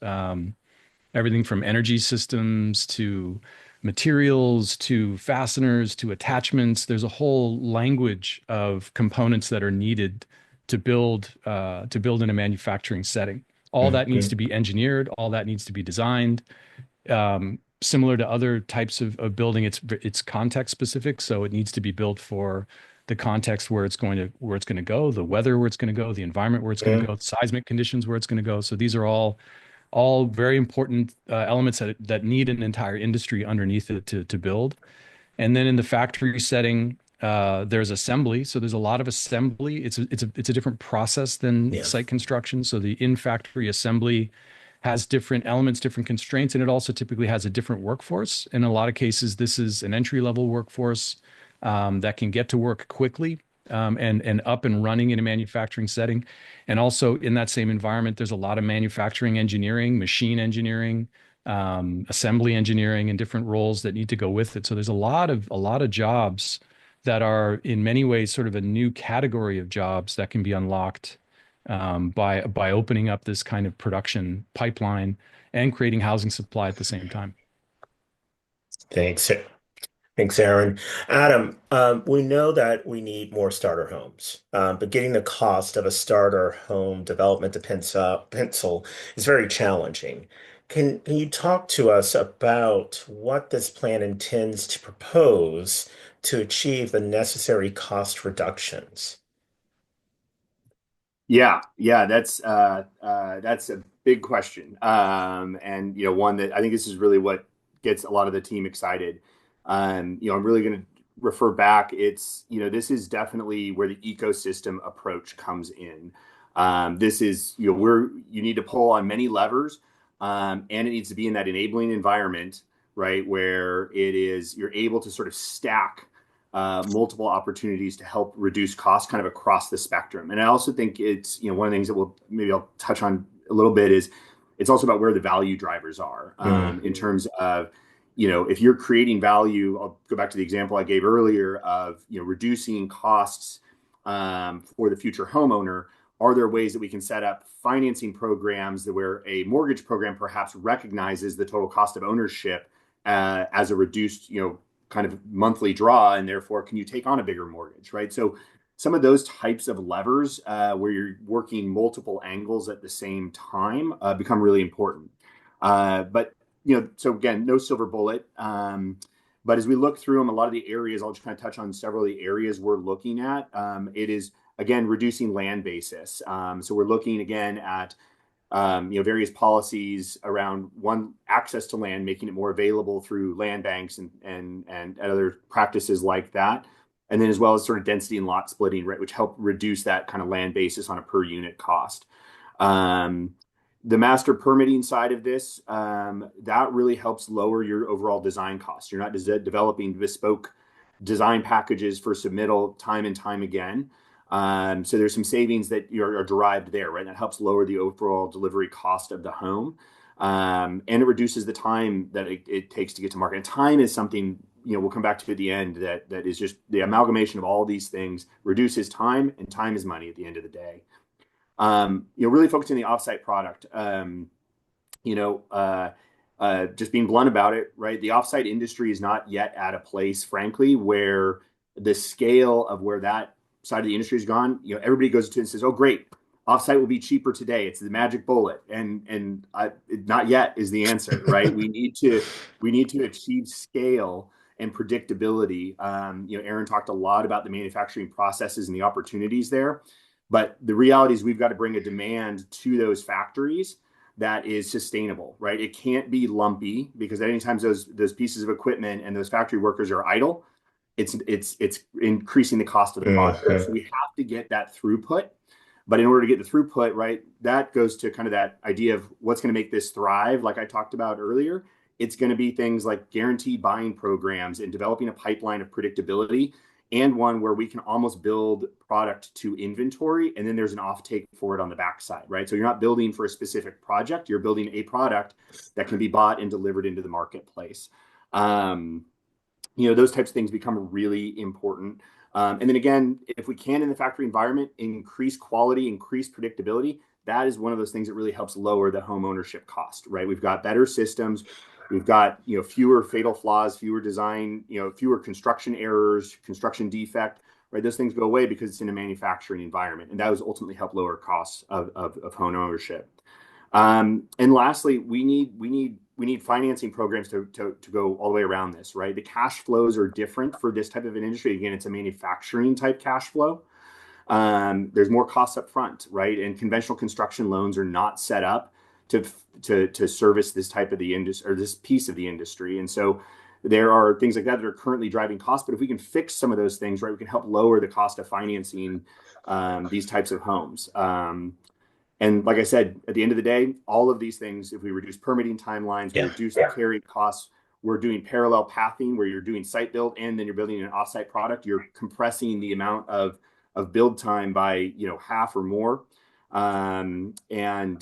everything from energy systems to materials to fasteners to attachments. There's a whole language of components that are needed to build in a manufacturing setting. All that needs to be engineered. All that needs to be designed. Similar to other types of building, it's context specific. So it needs to be built for the context where it's going to go, the weather where it's going to go, the environment where it's going to go, the seismic conditions where it's going to go. So these are all very important elements that need an entire industry underneath it to build. And then in the factory setting, there's assembly. So there's a lot of assembly. It's a different process than site construction. So the in-factory assembly has different elements, different constraints, and it also typically has a different workforce. In a lot of cases, this is an entry-level workforce that can get to work quickly and up and running in a manufacturing setting. And also in that same environment, there's a lot of manufacturing engineering, machine engineering, assembly engineering, and different roles that need to go with it. So there's a lot of jobs that are in many ways sort of a new category of jobs that can be unlocked by opening up this kind of production pipeline and creating housing supply at the same time. Thanks. Thanks, Aaron. Adam, we know that we need more starter homes, but getting the cost of a starter home development to pencil is very challenging. Can you talk to us about what this plan intends to propose to achieve the necessary cost reductions? Yeah, that's a big question, and one that I think this is really what gets a lot of the team excited. I'm really going to refer back. This is definitely where the ecosystem approach comes in. This is you need to pull on many levers, and it needs to be in that enabling environment, right, where you're able to sort of stack multiple opportunities to help reduce costs kind of across the spectrum. And I also think it's one of the things that I'll touch on a little bit is it's also about where the value drivers are Mm. in terms of, if you're creating value. I'll go back to the example I gave earlier of, reducing costs for the future homeowner. Are there ways that we can set up financing programs that where a mortgage program perhaps recognizes the total cost of ownership as a reduced, kind of monthly draw, and therefore can you take on a bigger mortgage, right? So some of those types of levers where you're working multiple angles at the same time become really important. But so again, no silver bullet. But as we look through them, a lot of the areas, I'll just kind of touch on several of the areas we're looking at. It is, again, reducing land basis. So we're looking again at various policies around one, access to land, making it more available through land banks and other practices like that. And then as well as sort of density and lot splitting, right, which help reduce that kind of land basis on a per unit cost. The master permitting side of this, that really helps lower your overall design costs. You're not developing bespoke design packages for submittal time and time again. So there's some savings that are derived there, right? That helps lower the overall delivery cost of the home. And it reduces the time that it takes to get to market. And time is something, we'll come back to at the end, that is just the amalgamation of all these things reduces time, and time is money at the end of the day. Really focusing on the offsite product. Just being blunt about it, right? The offsite industry is not yet at a place, frankly, where the scale of where that side of the industry has gone, everybody goes to it and says, "Oh, great, offsite will be cheaper today. It's the magic bullet." And not yet is the answer, right? we need to achieve scale and predictability. Aaron talked a lot about the manufacturing processes and the opportunities there, but the reality is we've got to bring a demand to those factories that is sustainable, right? It can't be lumpy, because anytime those pieces of equipment and those factory workers are idle, it's increasing the cost of the product. Mm-hmm. So we have to get that throughput. But in order to get the throughput, right, that goes to kind of that idea of what's going to make this thrive, like I talked about earlier. It's going to be things like guaranteed buying programs and developing a pipeline of predictability, and one where we can almost build product to inventory, and then there's an offtake for it on the backside, right? So you're not building for a specific project, you're building a product that can be bought and delivered into the marketplace. Those types of things become really important. And then again, if we can in the factory environment, increase quality, increase predictability, that is one of those things that really helps lower the home ownership cost, right? We've got better systems. We've got, fewer fatal flaws, fewer design, fewer construction errors, construction defect, right? Those things go away because it's in a manufacturing environment. And that was ultimately help lower costs of home ownership. And lastly, we need financing programs to go all the way around this, right? The cash flows are different for this type of an industry. Again, it's a manufacturing type cash flow. There's more costs up front, right? And conventional construction loans are not set up to service this type of the industry, or this piece of the industry. And so there are things like that are currently driving costs. But if we can fix some of those things, right, we can help lower the cost of financing these types of homes. And like I said, at the end of the day, all of these things, if we reduce permitting timelines, we reduce the carry costs, we're doing parallel pathing where you're doing site build and then you're building an offsite product, you're compressing the amount of build time by half or more. And at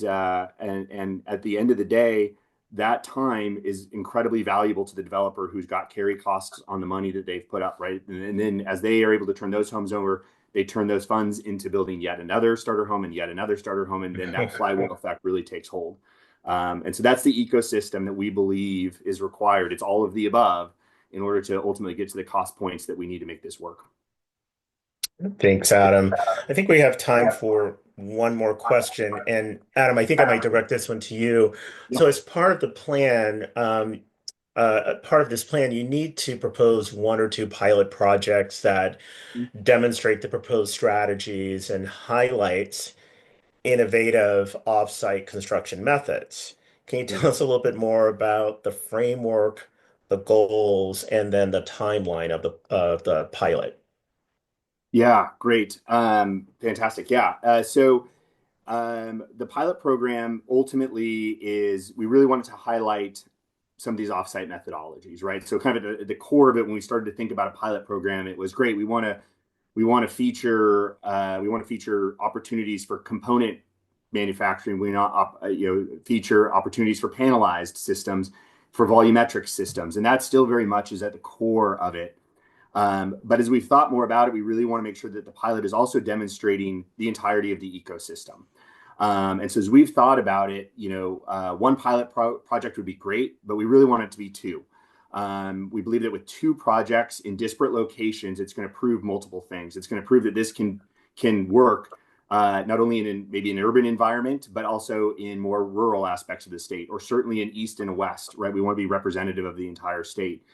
the end of the day, that time is incredibly valuable to the developer who's got carry costs on the money that they've put up, right? And then as they are able to turn those homes over, they turn those funds into building yet another starter home and yet another starter home, and then that flywheel effect really takes hold. And so that's the ecosystem that we believe is required. It's all of the above in order to ultimately get to the cost points that we need to make this work. Thanks, Adam. I think we have time for one more question. And Adam, I think I might direct this one to you. So as part of the plan, part of this plan, you need to propose one or two pilot projects that demonstrate the proposed strategies and highlights innovative offsite construction methods. Can you tell us a little bit more about the framework, the goals, and then the timeline of the pilot? Yeah, great. Fantastic. Yeah. So the pilot program ultimately is, we really wanted to highlight some of these offsite methodologies, right? So kind of at the core of it, when we started to think about a pilot program, it was great. We want to feature opportunities for component manufacturing. We not feature opportunities for panelized systems, for volumetric systems, and that still very much is at the core of it. But as we've thought more about it, we really want to make sure that the pilot is also demonstrating the entirety of the ecosystem. And so as we've thought about it, one pilot project would be great, but we really want it to be two. We believe that with two projects in disparate locations, it's going to prove multiple things. It's going to prove that this can work not only in maybe an urban environment, but also in more rural aspects of the state, or certainly in east and west, right? We want to be representative of the entire state.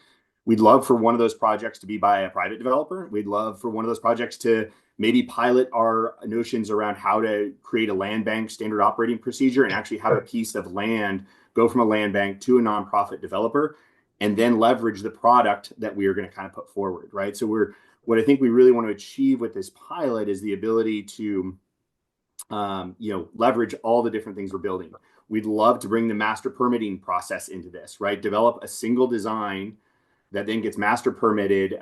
We'd love for one of those projects to be by a private developer. We'd love for one of those projects to maybe pilot our notions around how to create a land bank standard operating procedure and actually have a piece of land go from a land bank to a nonprofit developer, and then leverage the product that we are going to kind of put forward, right? So what I think we really want to achieve with this pilot is the ability to leverage all the different things we're building. We'd love to bring the master permitting process into this, right? Develop a single design that then gets master permitted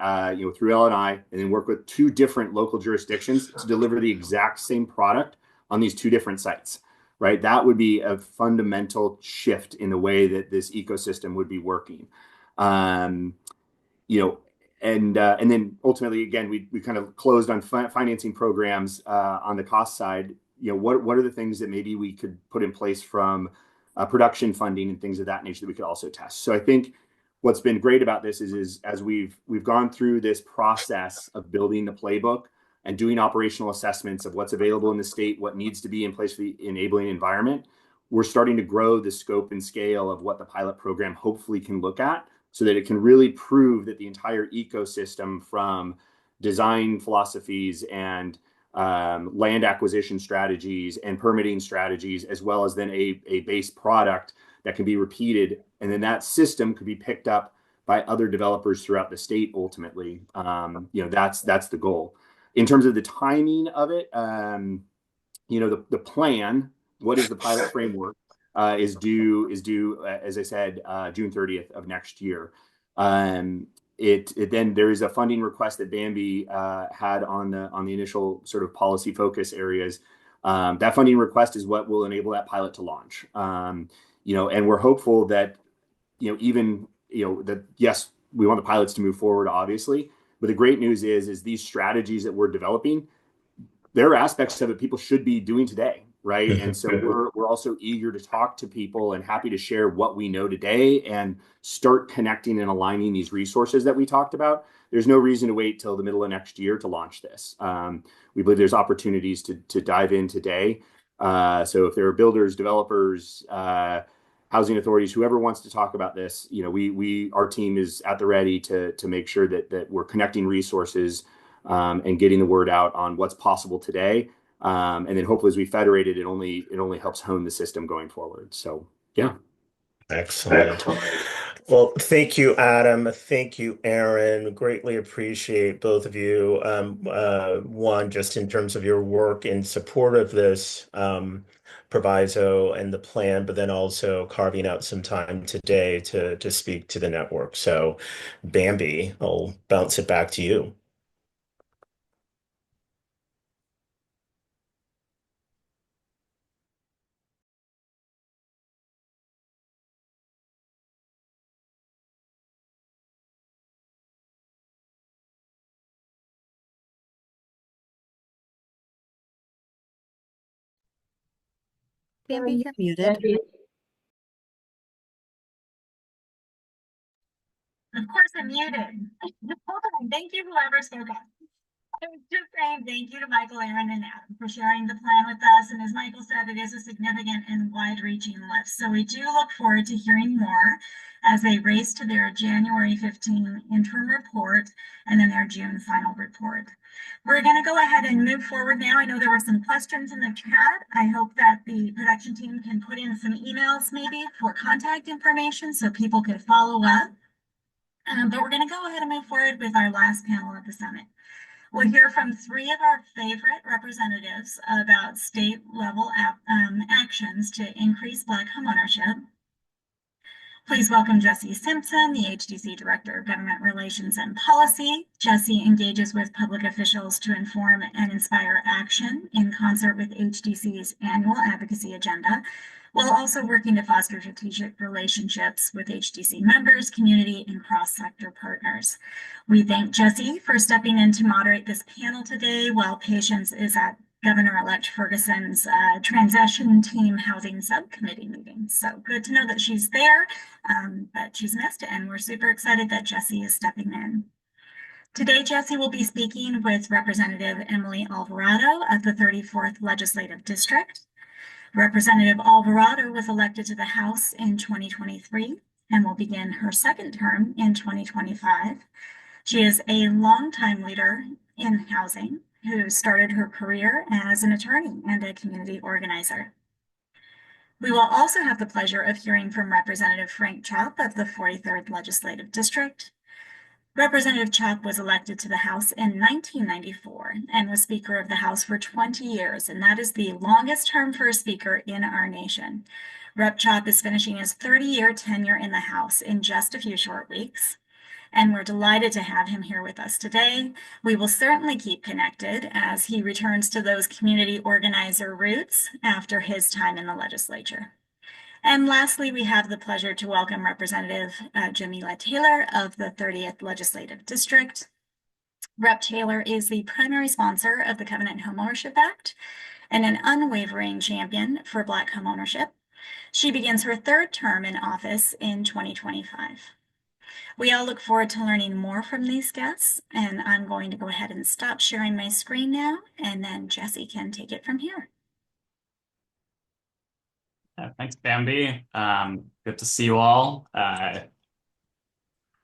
through L&I, and then work with two different local jurisdictions to deliver the exact same product on these two different sites, right? That would be a fundamental shift in the way that this ecosystem would be working. And then ultimately, again, we kind of closed on financing programs on the cost side. What are the things that maybe we could put in place from production funding and things of that nature that we could also test? So I think what's been great about this is as we've gone through this process of building the playbook and doing operational assessments of what's available in the state, what needs to be in place for the enabling environment, we're starting to grow the scope and scale of what the pilot program hopefully can look at, so that it can really prove that the entire ecosystem, from design philosophies and land acquisition strategies and permitting strategies, as well as then a base product that can be repeated, and then that system could be picked up by other developers throughout the state. Ultimately, that's the goal. In terms of the timing of it, the plan, what is the pilot framework, is due, as I said, June 30th of next year. Then there is a funding request that Bambi had on the initial sort of policy focus areas. That funding request is what will enable that pilot to launch. And we're hopeful that, yes, we want the pilots to move forward, obviously, but the great news is these strategies that we're developing, there are aspects of it people should be doing today, right? And so we're also eager to talk to people and happy to share what we know today and start connecting and aligning these resources that we talked about. There's no reason to wait till the middle of next year to launch this. We believe there's opportunities to dive in today. So if there are builders, developers, housing authorities, whoever wants to talk about this, our team is at the ready to make sure that we're connecting resources and getting the word out on what's possible today. And then hopefully as we federate it, it only helps hone the system going forward. So yeah. Excellent. Well, thank you, Adam. Thank you, Aaron. Greatly appreciate both of you. One, just in terms of your work in support of this proviso and the plan, but then also carving out some time today to speak to the network. So, Bambi, I'll bounce it back to you. Bambi, you're muted. Of course, I'm muted. Hold on. Thank you, whoever spoke up. I was just saying thank you to Michael, Aaron, and Adam for sharing the plan with us. And as Michael said, it is a significant and wide-reaching lift. So we do look forward to hearing more as they race to their January 15 interim report and then their June final report. We're going to go ahead and move forward now. I know there were some questions in the chat. I hope that the production team can put in some emails maybe for contact information so people could follow up. But we're going to go ahead and move forward with our last panel at the summit. We'll hear from three of our favorite representatives about state level actions to increase Black homeownership. Please welcome Jesse Simpson, the HDC Director of Government Relations and Policy. Jesse engages with public officials to inform and inspire action in concert with HDC's annual advocacy agenda, while also working to foster strategic relationships with HDC members, community, and cross-sector partners. We thank Jesse for stepping in to moderate this panel today while Patience is at Governor-elect Ferguson's transition team housing subcommittee meeting. So good to know that she's there, but she's missed it, and we're super excited that Jesse is stepping in. Today, Jesse will be speaking with Representative Emily Alvarado of the 34th Legislative District. Representative Alvarado was elected to the House in 2023 and will begin her second term in 2025. She is a longtime leader in housing who started her career as an attorney and a community organizer. We will also have the pleasure of hearing from Representative Frank Chopp of the 43rd Legislative District. Representative Chopp was elected to the House in 1994 and was Speaker of the House for 20 years, and that is the longest term for a Speaker in our nation. Rep. Chopp is finishing his 30-year tenure in the House in just a few short weeks, and we're delighted to have him here with us today. We will certainly keep connected as he returns to those community organizer roots after his time in the legislature. And lastly, we have the pleasure to welcome Representative Jamila Taylor of the 30th Legislative District. Rep. Taylor is the primary sponsor of the Covenant Homeownership Act and an unwavering champion for Black homeownership. She begins her third term in office in 2025. We all look forward to learning more from these guests, and I'm going to go ahead and stop sharing my screen now, and then Jesse can take it from here. Thanks, Bambi. Good to see you all.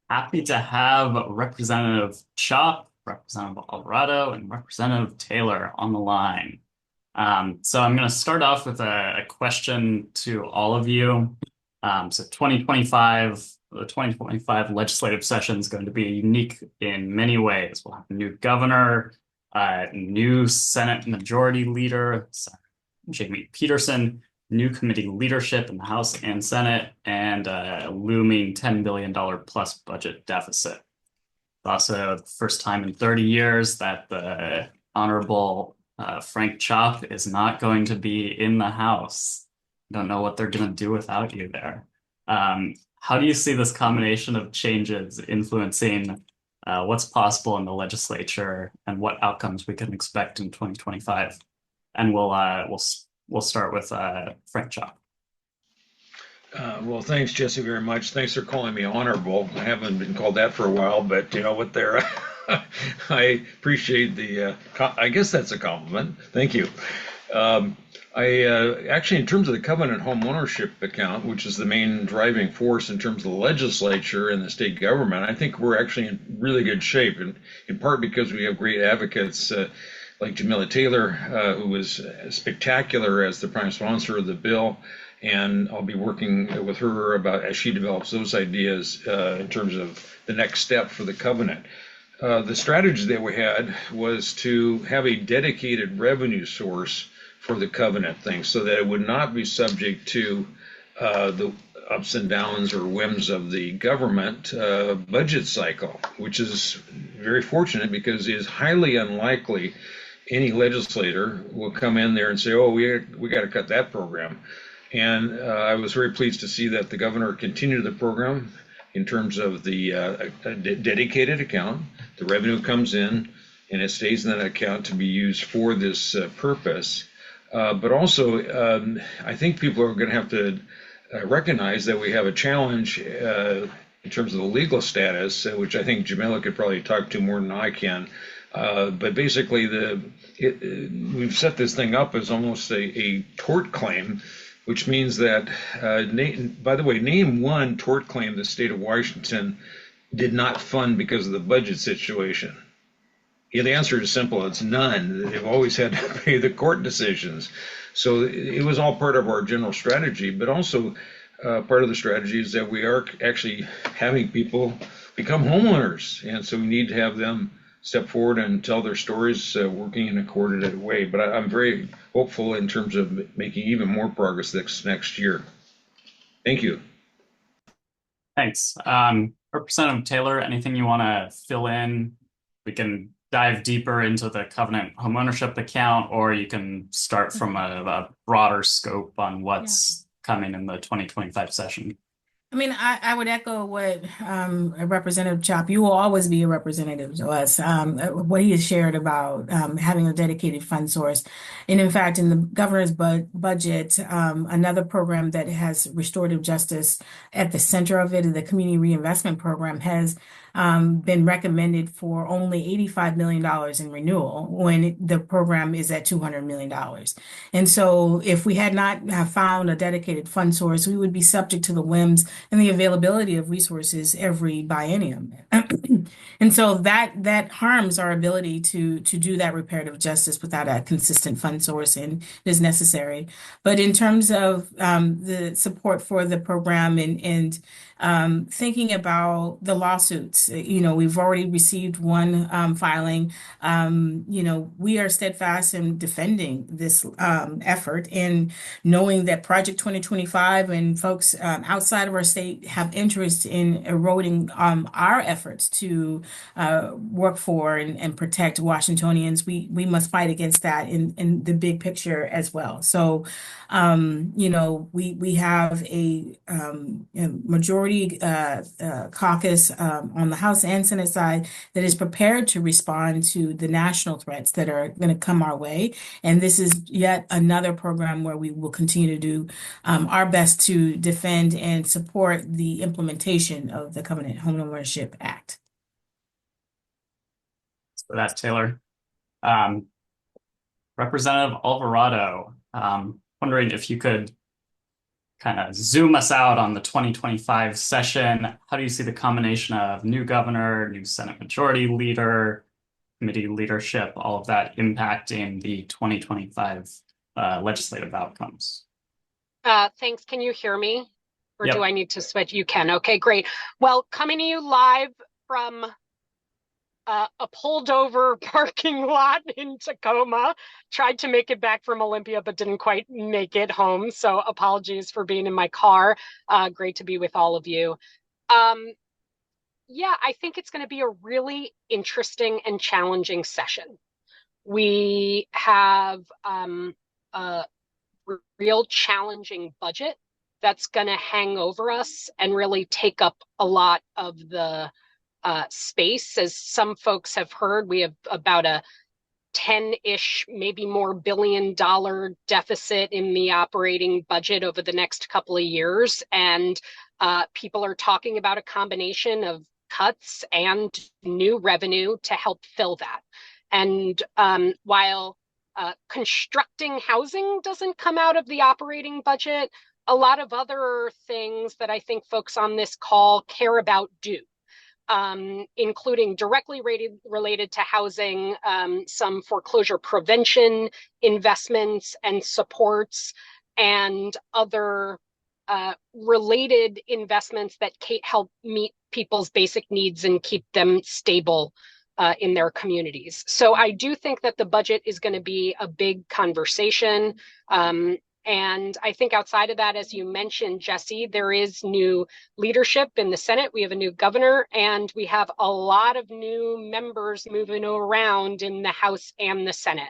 Happy to have Representative Chopp, Representative Alvarado, and Representative Taylor on the line. So I'm going to start off with a question to all of you. So 2025, the 2025 legislative session is going to be unique in many ways. We'll have a new governor, new Senate Majority Leader, Jamie Peterson, new committee leadership in the House and Senate, and a looming $10 billion plus budget deficit. Also, the first time in 30 years that the Honorable Frank Chopp is not going to be in the House. Don't know what they're going to do without you there. How do you see this combination of changes influencing what's possible in the legislature and what outcomes we can expect in 2025? And we'll start with Frank Chopp. Well, thanks, Jesse, very much. Thanks for calling me honorable. I haven't been called that for a while, but you know what? There, I appreciate the. I guess that's a compliment. Thank you. Actually, in terms of the Covenant Home Ownership Account, which is the main driving force in terms of the legislature and the state government, I think we're actually in really good shape, and in part because we have great advocates like Jamila Taylor, who was spectacular as the prime sponsor of the bill. And I'll be working with her about as she develops those ideas in terms of the next step for the covenant. The strategy that we had was to have a dedicated revenue source for the covenant thing so that it would not be subject to the ups and downs or whims of the government budget cycle, which is very fortunate because it is highly unlikely any legislator will come in there and say, oh, we got to cut that program. And I was very pleased to see that the governor continued the program in terms of the dedicated account. The revenue comes in and it stays in that account to be used for this purpose. But also, I think people are going to have to recognize that we have a challenge in terms of the legal status, which I think Jamila could probably talk to more than I can. But basically, we've set this thing up as almost a tort claim, which means that, by the way, name one tort claim the state of Washington did not fund because of the budget situation. Yeah, the answer is simple. It's none. They've always had to pay the court decisions. So it was all part of our general strategy, but also part of the strategy is that we are actually having people become homeowners. And so we need to have them step forward and tell their stories working in a coordinated way. But I'm very hopeful in terms of making even more progress next year. Thank you. Thanks. Representative Taylor, anything you want to fill in? We can dive deeper into the Covenant homeownership account, or you can start from a broader scope on what's coming in the 2025 session. I mean, I would echo what Representative Chopp, you will always be a representative to us. What he has shared about having a dedicated fund source. And in fact, in the governor's budget, another program that has restorative justice at the center of it, the Community Reinvestment Program, has been recommended for only $85 million in renewal when the program is at $200 million. And so if we had not have found a dedicated fund source, we would be subject to the whims and the availability of resources every biennium. And so that harms our ability to do that reparative justice without a consistent fund source, and is necessary. But in terms of the support for the program and thinking about the lawsuits, we've already received one filing. We are steadfast in defending this effort, and knowing that Project 2025 and folks outside of our state have interest in eroding our efforts to work for and protect Washingtonians, we must fight against that in the big picture as well. So, we have a majority caucus on the House and Senate side that is prepared to respond to the national threats that are going to come our way. And this is yet another program where we will continue to do our best to defend and support the implementation of the Covenant Homeownership Act. For that, Taylor. Representative Alvarado, wondering if you could kind of zoom us out on the 2025 session. How do you see the combination of new governor, new Senate Majority Leader, committee leadership, all of that impacting the 2025 legislative outcomes? Thanks. Can you hear me? Or Yep. do I need to switch? You can. Okay, great. Well, coming to you live from a pulled over parking lot in Tacoma. Tried to make it back from Olympia, but didn't quite make it home. So apologies for being in my car. Great to be with all of you. Yeah, I think it's going to be a really interesting and challenging session. We have a real challenging budget that's going to hang over us and really take up a lot of the space. As some folks have heard, we have about a 10-ish, maybe more $billion deficit in the operating budget over the next couple of years. And people are talking about a combination of cuts and new revenue to help fill that. And while constructing housing doesn't come out of the operating budget, a lot of other things that I think folks on this call care about do. Including directly related to housing, some foreclosure prevention investments and supports, and other related investments that help meet people's basic needs and keep them stable in their communities. So I do think that the budget is going to be a big conversation. And I think outside of that, as you mentioned, Jesse, there is new leadership in the Senate. We have a new governor, and we have a lot of new members moving around in the House and the Senate.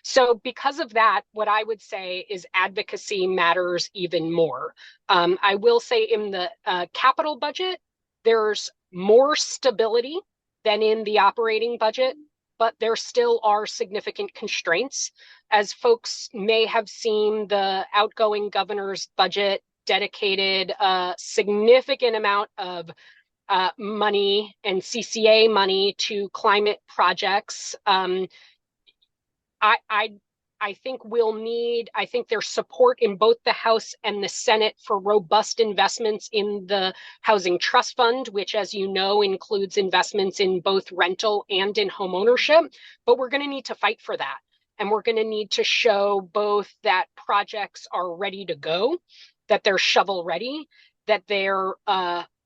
So because of that, what I would say is advocacy matters even more. I will say in the capital budget, there's more stability than in the operating budget, but there still are significant constraints. As folks may have seen, the outgoing governor's budget dedicated a significant amount of money and CCA money to climate projects. I think I think there's support in both the House and the Senate for robust investments in the Housing Trust Fund, which, as you know, includes investments in both rental and in homeownership. But we're going to need to fight for that. And we're going to need to show both that projects are ready to go, that they're shovel ready, that they're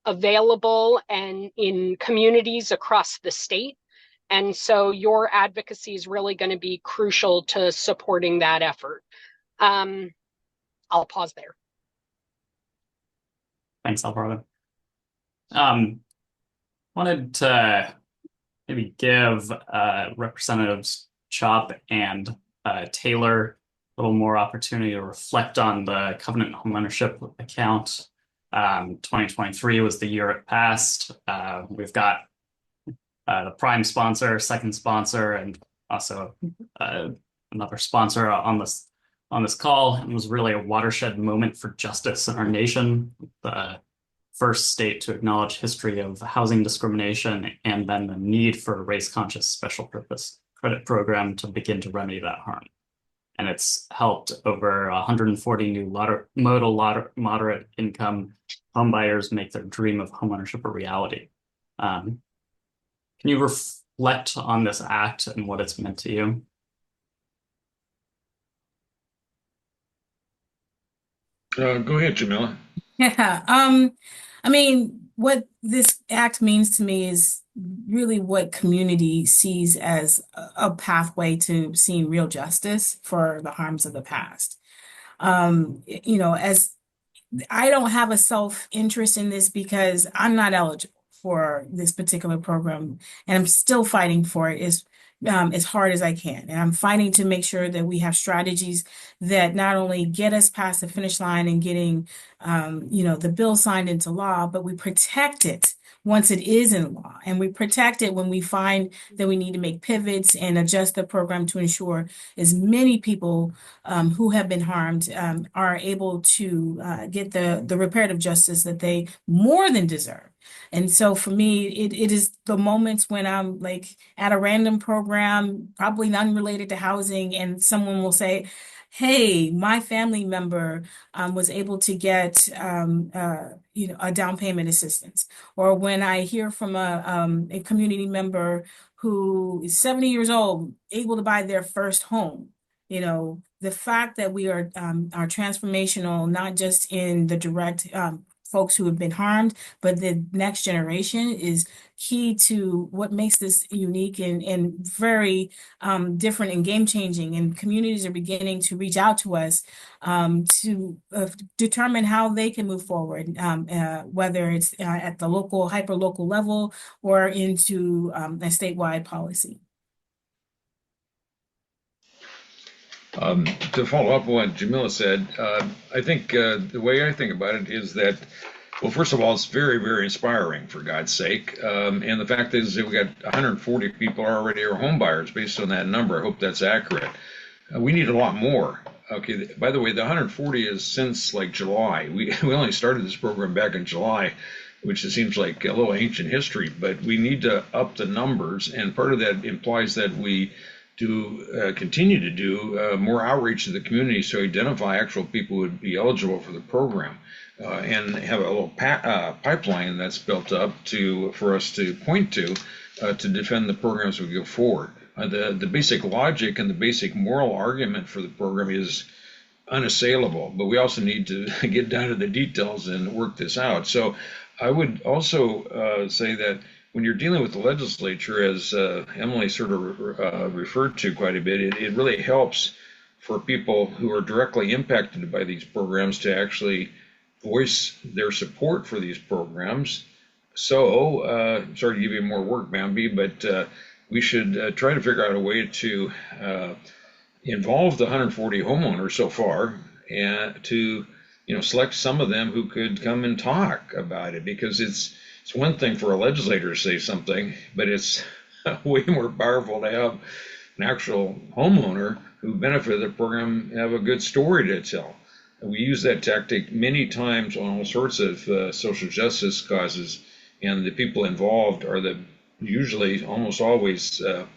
available and in communities across the state. And so your advocacy is really going to be crucial to supporting that effort. I'll pause there. Thanks, Alvarado. Wanted to maybe give Representatives Chopp and Taylor a little more opportunity to reflect on the Covenant Homeownership account. 2023 was the year it passed. We've got the prime sponsor, second sponsor, and also another sponsor on this call. It was really a watershed moment for justice in our nation. The first state to acknowledge history of housing discrimination and then the need for a race-conscious special purpose credit program to begin to remedy that harm. And it's helped over 140 new moderate income homebuyers make their dream of homeownership a reality. Can you reflect on this act and what it's meant to you? Go ahead, Jamila. Yeah. I mean, what this act means to me is really what community sees as a pathway to seeing real justice for the harms of the past. As I don't have a self-interest in this because I'm not eligible for this particular program, and I'm still fighting for it as hard as I can. And I'm fighting to make sure that we have strategies that not only get us past the finish line and getting, the bill signed into law, but we protect it once it is in law. And we protect it when we find that we need to make pivots and adjust the program to ensure as many people who have been harmed are able to get the reparative justice that they more than deserve. And so for me, it is the moments when I'm like at a random program, probably unrelated to housing, and someone will say, hey, my family member was able to get a down payment assistance. Or when I hear from a community member who is 70 years old, able to buy their first home. The fact that we are transformational, not just in the direct folks who have been harmed, but the next generation is key to what makes this unique and very different and game changing. And communities are beginning to reach out to us to determine how they can move forward, whether it's at the local, hyper local level or into a statewide policy. To follow up on what Jamila said, I think the way I think about it is that, well, first of all, it's very, very inspiring, for God's sake. And the fact is that we got 140 people already are home buyers based on that number. I hope that's accurate. We need a lot more. Okay, by the way, the 140 is since like July. We only started this program back in July, which seems like a little ancient history, but we need to up the numbers. And part of that implies that we continue to do more outreach to the community to identify actual people who would be eligible for the program and have a little pipeline that's built up for us to point to defend the program as we go forward. The basic logic and the basic moral argument for the program is unassailable, but we also need to get down to the details and work this out. So I would also say that when you're dealing with the legislature, as Emily sort of referred to quite a bit, it really helps for people who are directly impacted by these programs to actually voice their support for these programs. So, sorry to give you more work, Bambi, but we should try to figure out a way to involve the 140 homeowners so far and to select some of them who could come and talk about it, because it's one thing for a legislator to say something, but it's way more powerful to have an actual homeowner who benefited the program have a good story to tell. And we use that tactic many times on all sorts of social justice causes, and the people involved are usually almost always the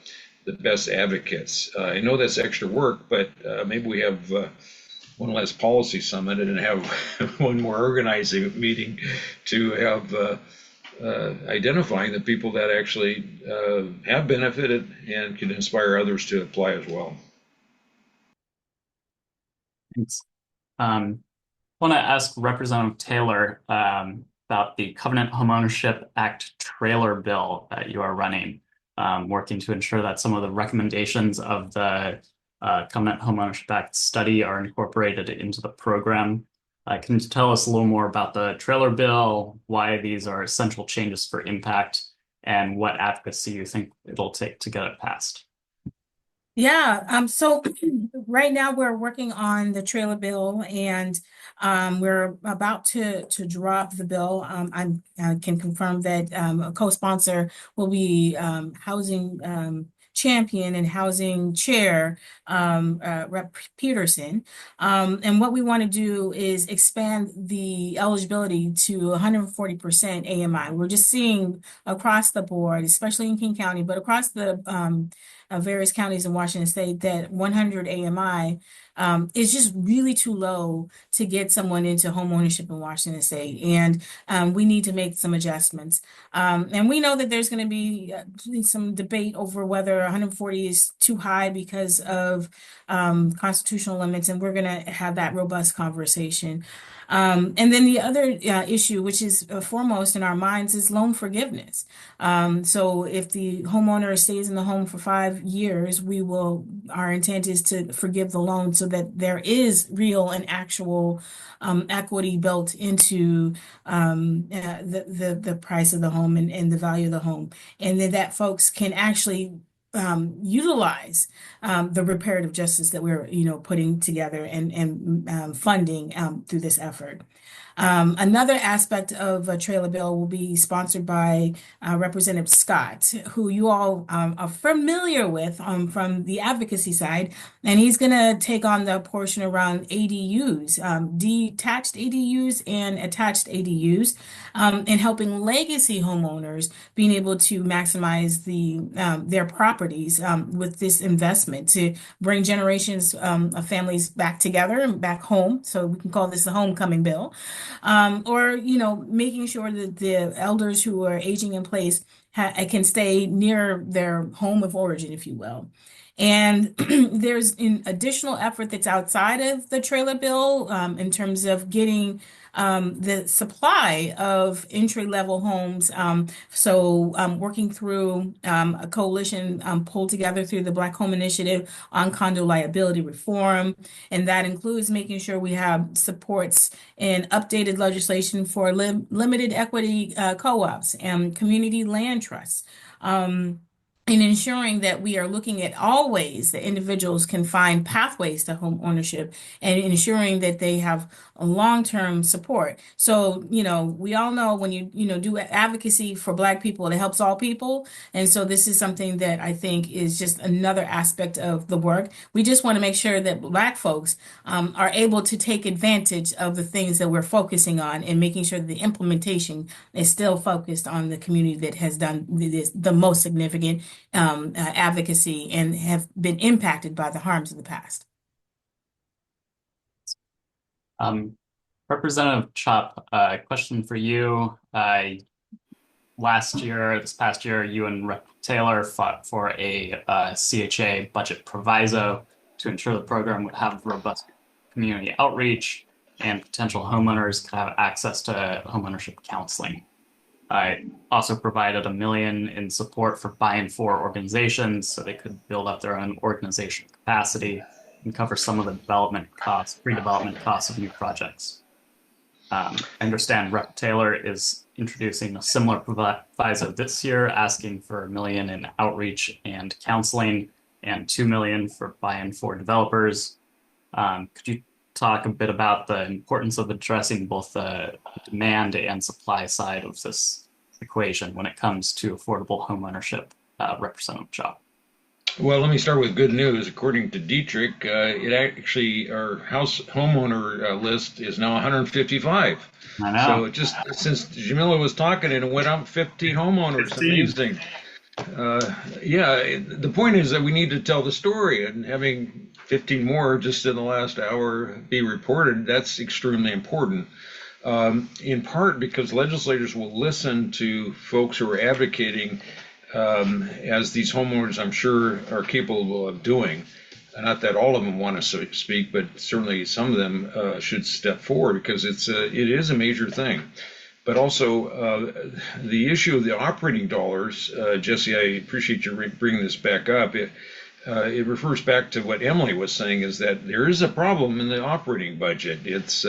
best advocates. I know that's extra work, but maybe we have one less policy summit and have one more organizing meeting to have identifying the people that actually have benefited and can inspire others to apply as well. Thanks. I want to ask Representative Taylor about the Covenant Homeownership Act trailer bill that you are running, working to ensure that some of the recommendations of the Covenant Homeownership Act study are incorporated into the program. Can you tell us a little more about the trailer bill, why these are essential changes for impact, and what advocacy you think it'll take to get it passed? Yeah, so right now we're working on the trailer bill and we're about to drop the bill. I can confirm that a co-sponsor will be housing champion and housing chair Rep. Peterson. And what we want to do is expand the eligibility to 140% AMI. We're just seeing across the board, especially in King County, but across the various counties in Washington State, that 100 AMI is just really too low to get someone into home ownership in Washington State. And we need to make some adjustments. And we know that there's going to be some debate over whether 140 is too high because of constitutional limits, and we're going to have that robust conversation. And then the other issue, which is foremost in our minds, is loan forgiveness. So if the homeowner stays in the home for 5 years, our intent is to forgive the loan so that there is real and actual equity built into the price of the home and the value of the home. And that folks can actually utilize the reparative justice that we're putting together and funding through this effort. Another aspect of a trailer bill will be sponsored by Representative Scott, who you all are familiar with from the advocacy side, and he's going to take on the portion around ADUs, detached ADUs and attached ADUs, and helping legacy homeowners being able to maximize their properties with this investment to bring generations of families back together and back home. So we can call this the homecoming bill. Or making sure that the elders who are aging in place can stay near their home of origin, if you will. And there's an additional effort that's outside of the trailer bill in terms of getting the supply of entry-level homes. So working through a coalition pulled together through the Black Home Initiative on condo liability reform. And that includes making sure we have supports and updated legislation for limited equity co-ops and community land trusts. In ensuring that we are looking at all ways that individuals can find pathways to home ownership and ensuring that they have a long-term support. So, we all know when you do advocacy for Black people, it helps all people. And so this is something that I think is just another aspect of the work. We just want to make sure that Black folks are able to take advantage of the things that we're focusing on and making sure that the implementation is still focused on the community that has done the most significant advocacy and have been impacted by the harms of the past. Representative Chopp, question for you. This past year, you and Rep. Taylor fought for a CHA budget proviso to ensure the program would have robust community outreach and potential homeowners could have access to homeownership counseling. I also provided $1 million in support for buy-in-for organizations so they could build up their own organizational capacity and cover some of the pre-development costs of new projects. I understand Rep. Taylor is introducing a similar proviso this year, asking for $1 million in outreach and counseling and $2 million for buy-in-for developers. Could you talk a bit about the importance of addressing both the demand and supply side of this equation when it comes to affordable home ownership, Representative Chopp? Well, let me start with good news. According to Dietrich, our house homeowner list is now 155. I know. So just since Jamila was talking, it went up 15 homeowners. 15. Amazing. The point is that we need to tell the story, and having 15 more just in the last hour be reported, that's extremely important. In part because legislators will listen to folks who are advocating, as these homeowners, I'm sure, are capable of doing. Not that all of them want to speak, but certainly some of them should step forward because it is a major thing. But also the issue of the operating dollars, Jesse, I appreciate you bringing this back up. It refers back to what Emily was saying, is that there is a problem in the operating budget. It's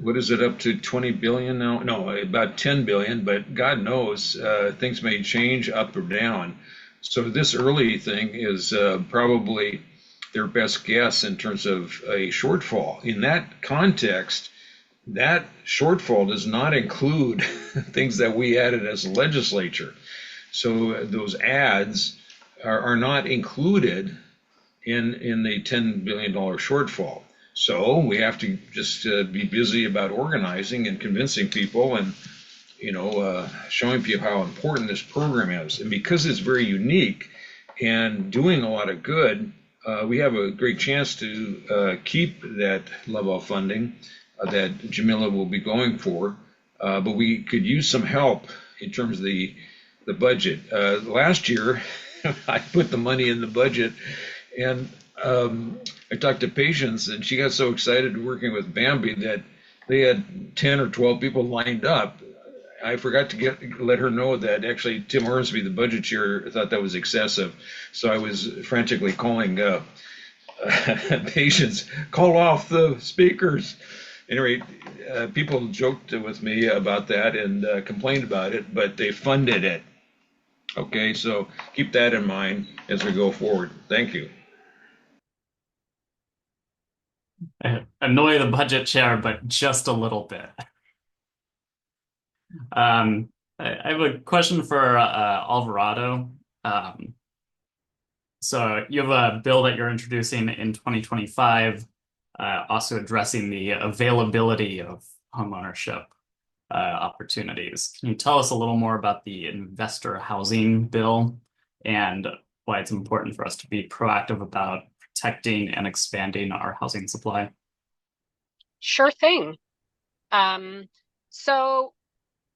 what is it, up to 20 billion now? No, about 10 billion, but God knows things may change up or down. So this early thing is probably their best guess in terms of a shortfall. In that context, that shortfall does not include things that we added as a legislature. So those ads are not included in the $10 billion shortfall. So we have to just be busy about organizing and convincing people and, showing people how important this program is. And because it's very unique and doing a lot of good, we have a great chance to keep that level of funding that Jamila will be going for. But we could use some help in terms of the budget. Last year, I put the money in the budget, and I talked to Patience, and she got so excited working with Bambi that they had 10 or 12 people lined up. I forgot to let her know that actually Tim Hornsby, the budget chair, thought that was excessive. So I was frantically calling Patience, call off the speakers. Anyway, people joked with me about that and complained about it, but they funded it. Okay, so keep that in mind as we go forward. Thank you. Annoy the budget chair, but just a little bit. I have a question for Alvarado. So you have a bill that you're introducing in 2025, also addressing the availability of homeownership opportunities. Can you tell us a little more about the investor housing bill and why it's important for us to be proactive about protecting and expanding our housing supply? Sure thing. So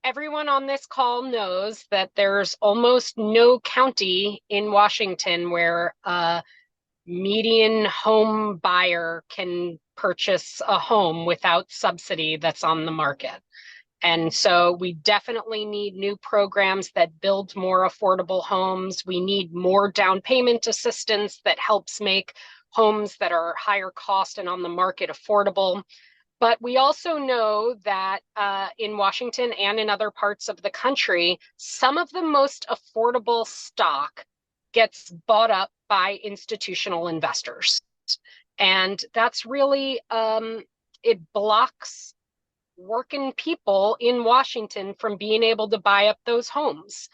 everyone on this call knows that there's almost no county in Washington where a median home buyer can purchase a home without subsidy that's on the market. And so we definitely need new programs that build more affordable homes. We need more down payment assistance that helps make homes that are higher cost and on the market affordable. But we also know that in Washington and in other parts of the country, some of the most affordable stock gets bought up by institutional investors. And that's really, it blocks working people in Washington from being able to buy up those homes.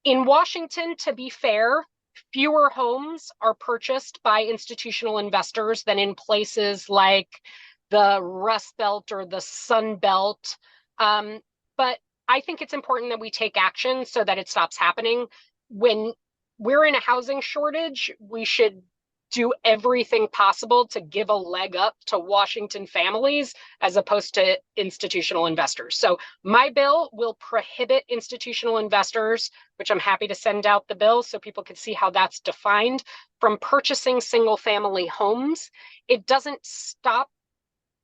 In Washington, to be fair, fewer homes are purchased by institutional investors than in places like the Rust Belt or the Sun Belt. But I think it's important that we take action so that it stops happening. When we're in a housing shortage, we should do everything possible to give a leg up to Washington families as opposed to institutional investors. So my bill will prohibit institutional investors, which I'm happy to send out the bill so people can see how that's defined, from purchasing single family homes. It doesn't stop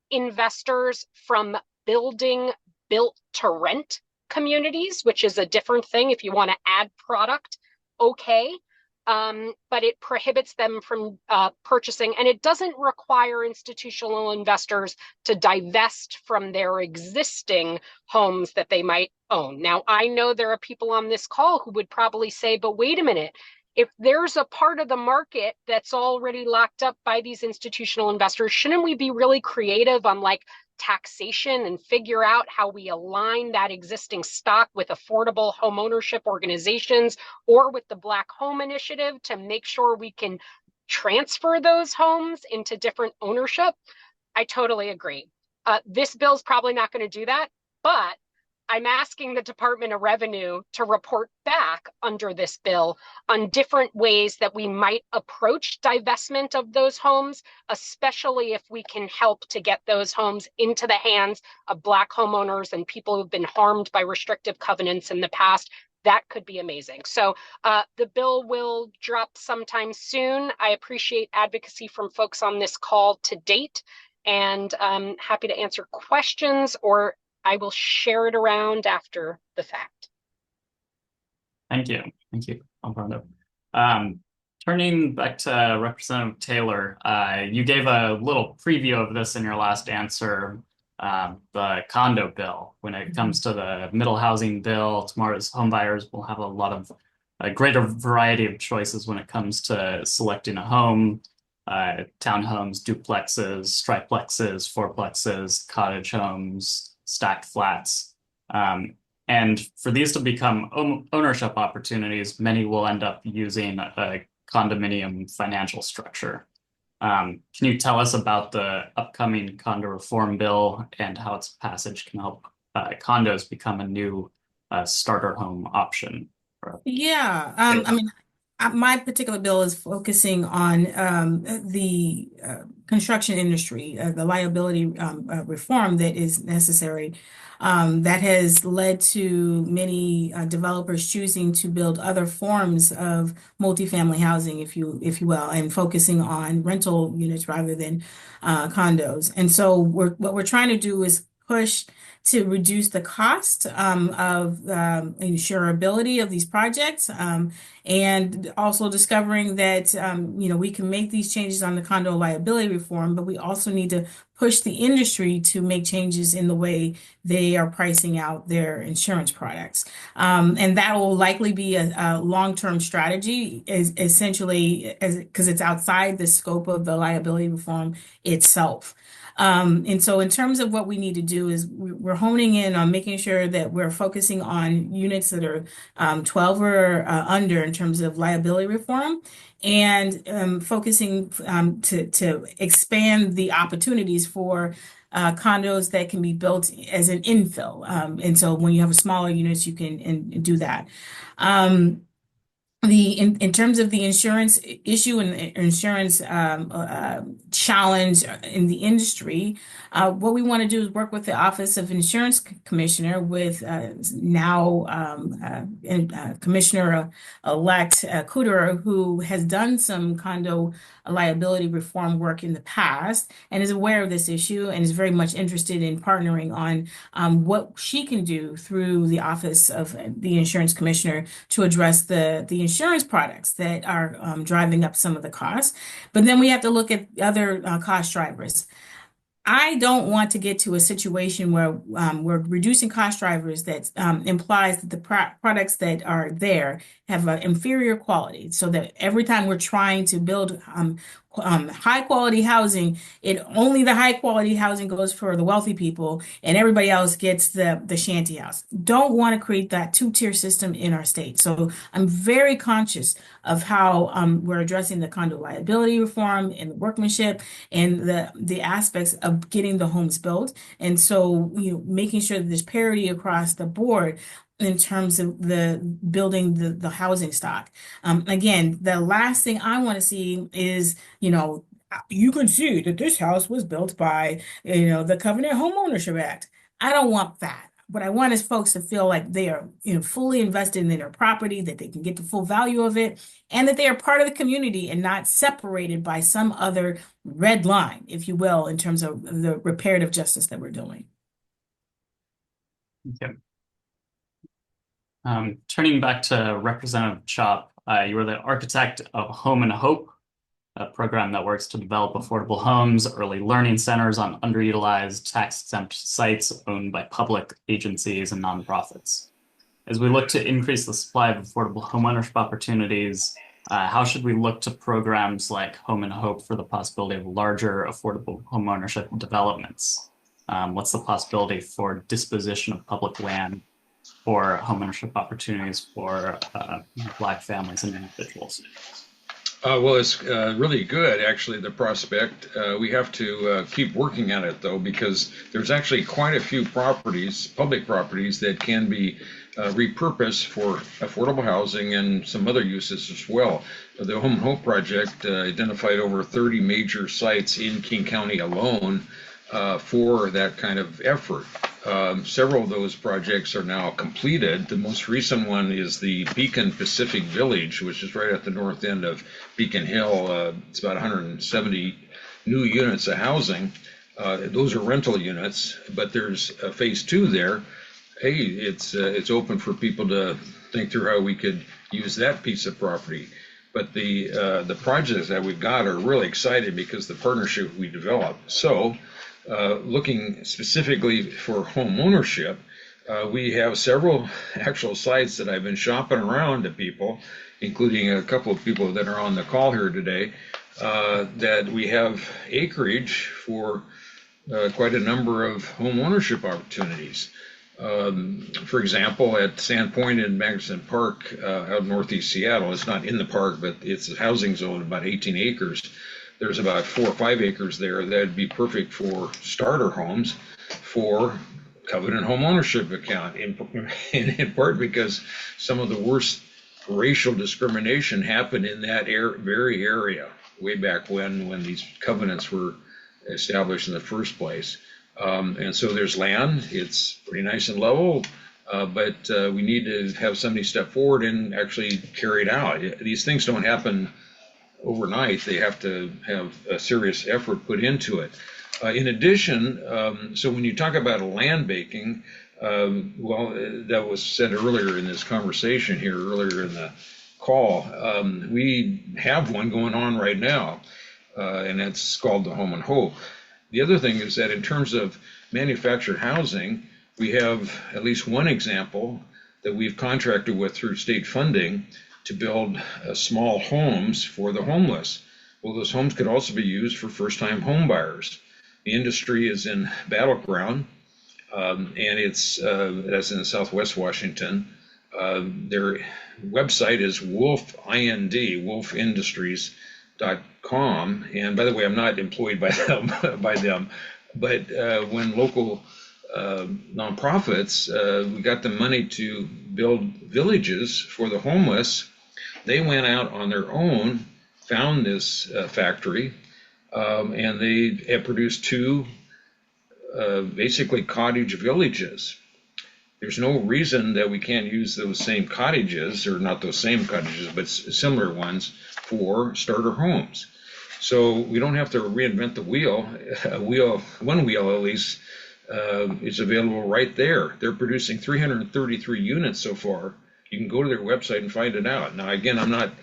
investors from building built to rent communities, which is a different thing. If you want to add product, okay. But it prohibits them from purchasing, and it doesn't require institutional investors to divest from their existing homes that they might own. Now, I know there are people on this call who would probably say, but wait a minute, if there's a part of the market that's already locked up by these institutional investors, shouldn't we be really creative on like taxation and figure out how we align that existing stock with affordable homeownership organizations or with the Black Home Initiative to make sure we can transfer those homes into different ownership? I totally agree. This bill's probably not going to do that, but I'm asking the Department of Revenue to report back under this bill on different ways that we might approach divestment of those homes, especially if we can help to get those homes into the hands of Black homeowners and people who've been harmed by restrictive covenants in the past. That could be amazing. So the bill will drop sometime soon. I appreciate advocacy from folks on this call to date, and I'm happy to answer questions, or I will share it around after the fact. Thank you. Thank you, Alvarado. Turning back to Representative Taylor, you gave a little preview of this in your last answer, the condo bill. When it comes to the middle housing bill, tomorrow's home buyers will have a lot of a greater variety of choices when it comes to selecting a home, townhomes, duplexes, triplexes, fourplexes, cottage homes, stacked flats. And for these to become ownership opportunities, many will end up using a condominium financial structure. Can you tell us about the upcoming condo reform bill and how its passage can help condos become a new starter home option? Yeah, I mean, my particular bill is focusing on the construction industry, the liability reform that is necessary, that has led to many developers choosing to build other forms of multifamily housing, if you will, and focusing on rental units rather than condos. And so what we're trying to do is push to reduce the cost of insurability of these projects, and also discovering that we can make these changes on the condo liability reform, but we also need to push the industry to make changes in the way they are pricing out their insurance products. And that will likely be a long-term strategy, is essentially because it's outside the scope of the liability reform itself. And so in terms of what we need to do is we're honing in on making sure that we're focusing on units that are 12 or under in terms of liability reform, and focusing to expand the opportunities for condos that can be built as an infill. And so when you have smaller units, you can do that. In terms of the insurance issue and insurance challenge in the industry, what we want to do is work with the Office of Insurance Commissioner, with now Commissioner-elect Cooter, who has done some condo liability reform work in the past and is aware of this issue and is very much interested in partnering on what she can do through the Office of the Insurance Commissioner to address the insurance products that are driving up some of the costs. But then we have to look at other cost drivers. I don't want to get to a situation where we're reducing cost drivers that implies that the products that are there have an inferior quality, so that every time we're trying to build high quality housing, only the high quality housing goes for the wealthy people and everybody else gets the shanty house. Don't want to create that two-tier system in our state. So I'm very conscious of how we're addressing the condo liability reform and the workmanship and the aspects of getting the homes built. And so, making sure that there's parity across the board in terms of the building the housing stock. Again, the last thing I want to see is, you can see that this house was built by, the Covenant Homeownership Act. I don't want that. What I want is folks to feel like they are, fully invested in their property, that they can get the full value of it, and that they are part of the community and not separated by some other red line, if you will, in terms of the reparative justice that we're doing. Okay. Turning back to Representative Chopp, you were the architect of Home and Hope, a program that works to develop affordable homes, early learning centers on underutilized tax-exempt sites owned by public agencies and nonprofits. As we look to increase the supply of affordable homeownership opportunities, how should we look to programs like Home and Hope for the possibility of larger affordable homeownership developments? What's the possibility for disposition of public land for homeownership opportunities for Black families and individuals? Well, it's really good, actually, the prospect. We have to keep working on it, though, because there's actually quite a few properties, public properties, that can be repurposed for affordable housing and some other uses as well. The Home and Hope Project identified over 30 major sites in King County alone for that kind of effort. Several of those projects are now completed. The most recent one is the Beacon Pacific Village, which is right at the north end of Beacon Hill. It's about 170 new units of housing. Those are rental units, but there's a phase 2 there. Hey, it's open for people to think through how we could use that piece of property. But the projects that we've got are really exciting because the partnership we developed. So looking specifically for home ownership, we have several actual sites that I've been shopping around to people, including a couple of people that are on the call here today, that we have acreage for quite a number of home ownership opportunities. For example, at Sandpoint in Magnuson Park, out northeast Seattle, it's not in the park, but it's a housing zone, about 18 acres. There's about 4 or 5 acres there that'd be perfect for starter homes for covenant home ownership account, in part because some of the worst racial discrimination happened in that very area way back when these covenants were established in the first place. And so there's land, it's pretty nice and level, but we need to have somebody step forward and actually carry it out. These things don't happen overnight. They have to have a serious effort put into it. In addition, so when you talk about a land banking, well, that was said earlier in this conversation here, earlier in the call, we have one going on right now, and it's called the Home and Hope. The other thing is that in terms of manufactured housing, we have at least one example that we've contracted with through state funding to build small homes for the homeless. Well, those homes could also be used for first-time home buyers. The industry is in Battleground, and that's in Southwest Washington. Their website is wolfindustries.com. And by the way, I'm not employed by them, but when local nonprofits, we got the money to build villages for the homeless, they went out on their own, found this factory, and they have produced 2 basically cottage villages. There's no reason that we can't use those same cottages, or not those same cottages, but similar ones for starter homes. So we don't have to reinvent the wheel. One wheel at least, is available right there. They're producing 333 units so far. You can go to their website and find it out. Now, again, I'm not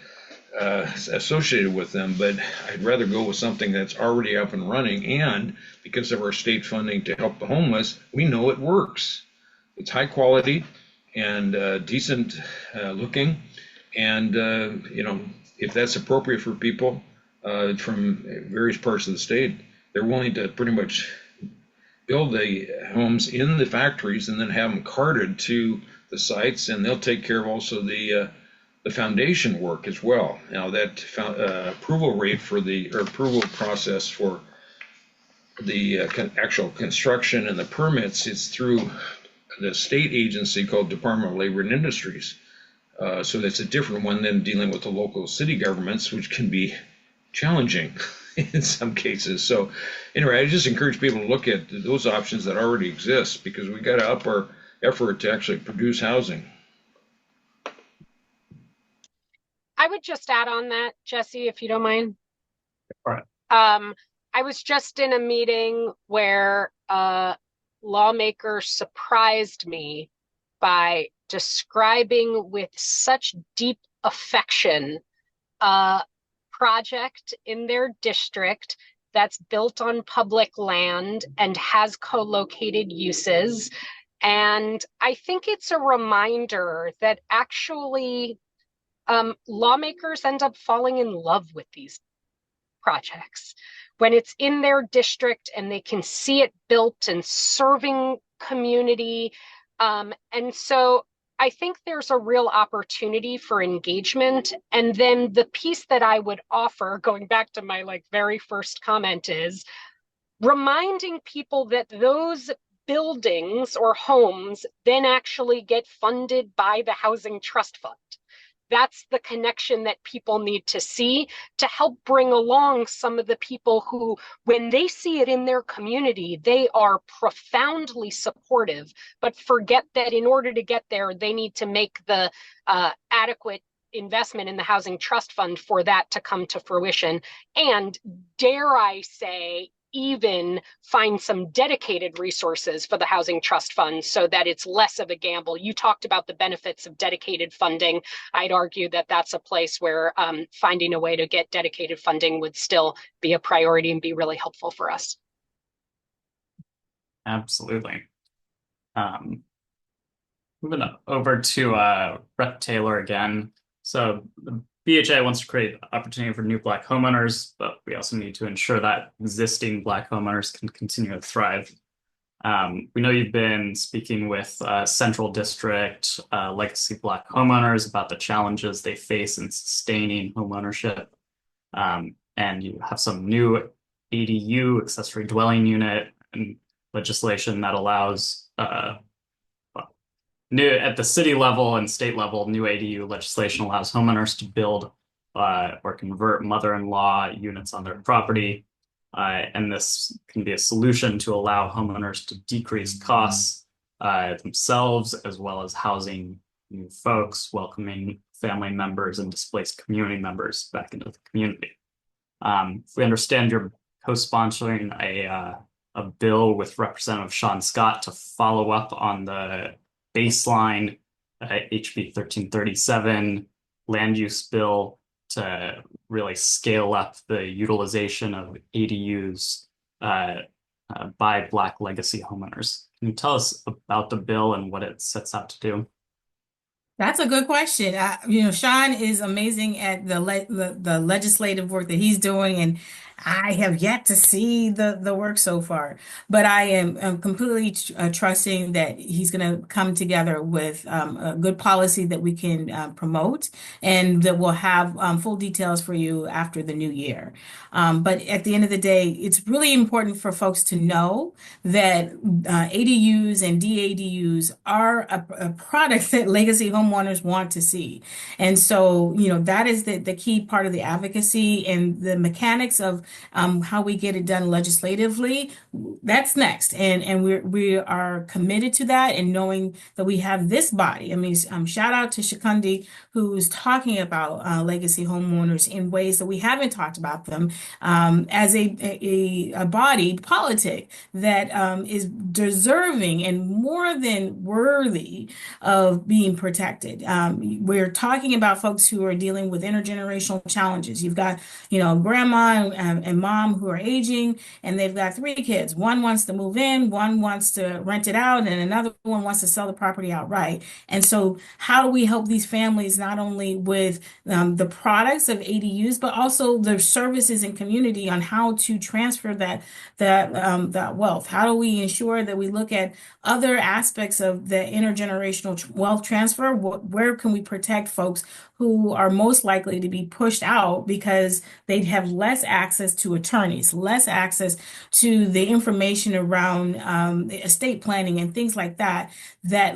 associated with them, but I'd rather go with something that's already up and running. And because of our state funding to help the homeless, we know it works. It's high quality and decent looking. And, if that's appropriate for people from various parts of the state, they're willing to pretty much build the homes in the factories and then have them carted to the sites, and they'll take care of also the foundation work as well. Now that approval rate for approval process for the actual construction and the permits is through the state agency called Department of Labor and Industries. So that's a different one than dealing with the local city governments, which can be challenging in some cases. So anyway, I just encourage people to look at those options that already exist, because we got to up our effort to actually produce housing. I would just add on that, Jesse, if you don't mind. All right. I was just in a meeting where a lawmaker surprised me by describing with such deep affection a project in their district that's built on public land and has co-located uses. And I think it's a reminder that actually lawmakers end up falling in love with these projects when it's in their district and they can see it built and serving community. And so I think there's a real opportunity for engagement. And then the piece that I would offer, going back to my very first comment, is reminding people that those buildings or homes then actually get funded by the Housing Trust Fund. That's the connection that people need to see to help bring along some of the people who, when they see it in their community, they are profoundly supportive, but forget that in order to get there, they need to make the adequate investment in the Housing Trust Fund for that to come to fruition. And dare I say, even find some dedicated resources for the Housing Trust Fund so that it's less of a gamble. You talked about the benefits of dedicated funding. I'd argue that that's a place where finding a way to get dedicated funding would still be a priority and be really helpful for us. Absolutely. Moving over to Rep. Taylor again. So the BHA wants to create opportunity for new Black homeowners, but we also need to ensure that existing Black homeowners can continue to thrive. We know you've been speaking with Central District legacy Black homeowners about the challenges they face in sustaining homeownership. And you have some new ADU, accessory dwelling unit, and legislation that allows new at the city level and state level, new ADU legislation allows homeowners to build or convert mother-in-law units on their property. And this can be a solution to allow homeowners to decrease costs themselves, as well as housing new folks, welcoming family members and displaced community members back into the community. We understand you're co-sponsoring a bill with Representative Sean Scott to follow up on the baseline HB 1337 land use bill to really scale up the utilization of ADUs by Black legacy homeowners. Can you tell us about the bill and what it sets out to do? That's a good question. Sean is amazing at the legislative work that he's doing, and I have yet to see the work so far. But I'm completely trusting that he's going to come together with a good policy that we can promote, and that we'll have full details for you after the new year. But at the end of the day, it's really important for folks to know that ADUs and DADUs are a product that legacy homeowners want to see. And so, that is the key part of the advocacy, and the mechanics of how we get it done legislatively. That's next. And we are committed to that, and knowing that we have this body. I mean, shout out to Shikundi, who's talking about legacy homeowners in ways that we haven't talked about them, as a body politic that is deserving and more than worthy of being protected. We're talking about folks who are dealing with intergenerational challenges. You've got, grandma and mom who are aging, and they've got 3 kids. One wants to move in, one wants to rent it out, and another one wants to sell the property outright. And so, how do we help these families not only with the products of ADUs, but also the services and community on how to transfer that wealth? How do we ensure that we look at other aspects of the intergenerational wealth transfer? Where can we protect folks who are most likely to be pushed out because they'd have less access to attorneys, less access to the information around estate planning and things like that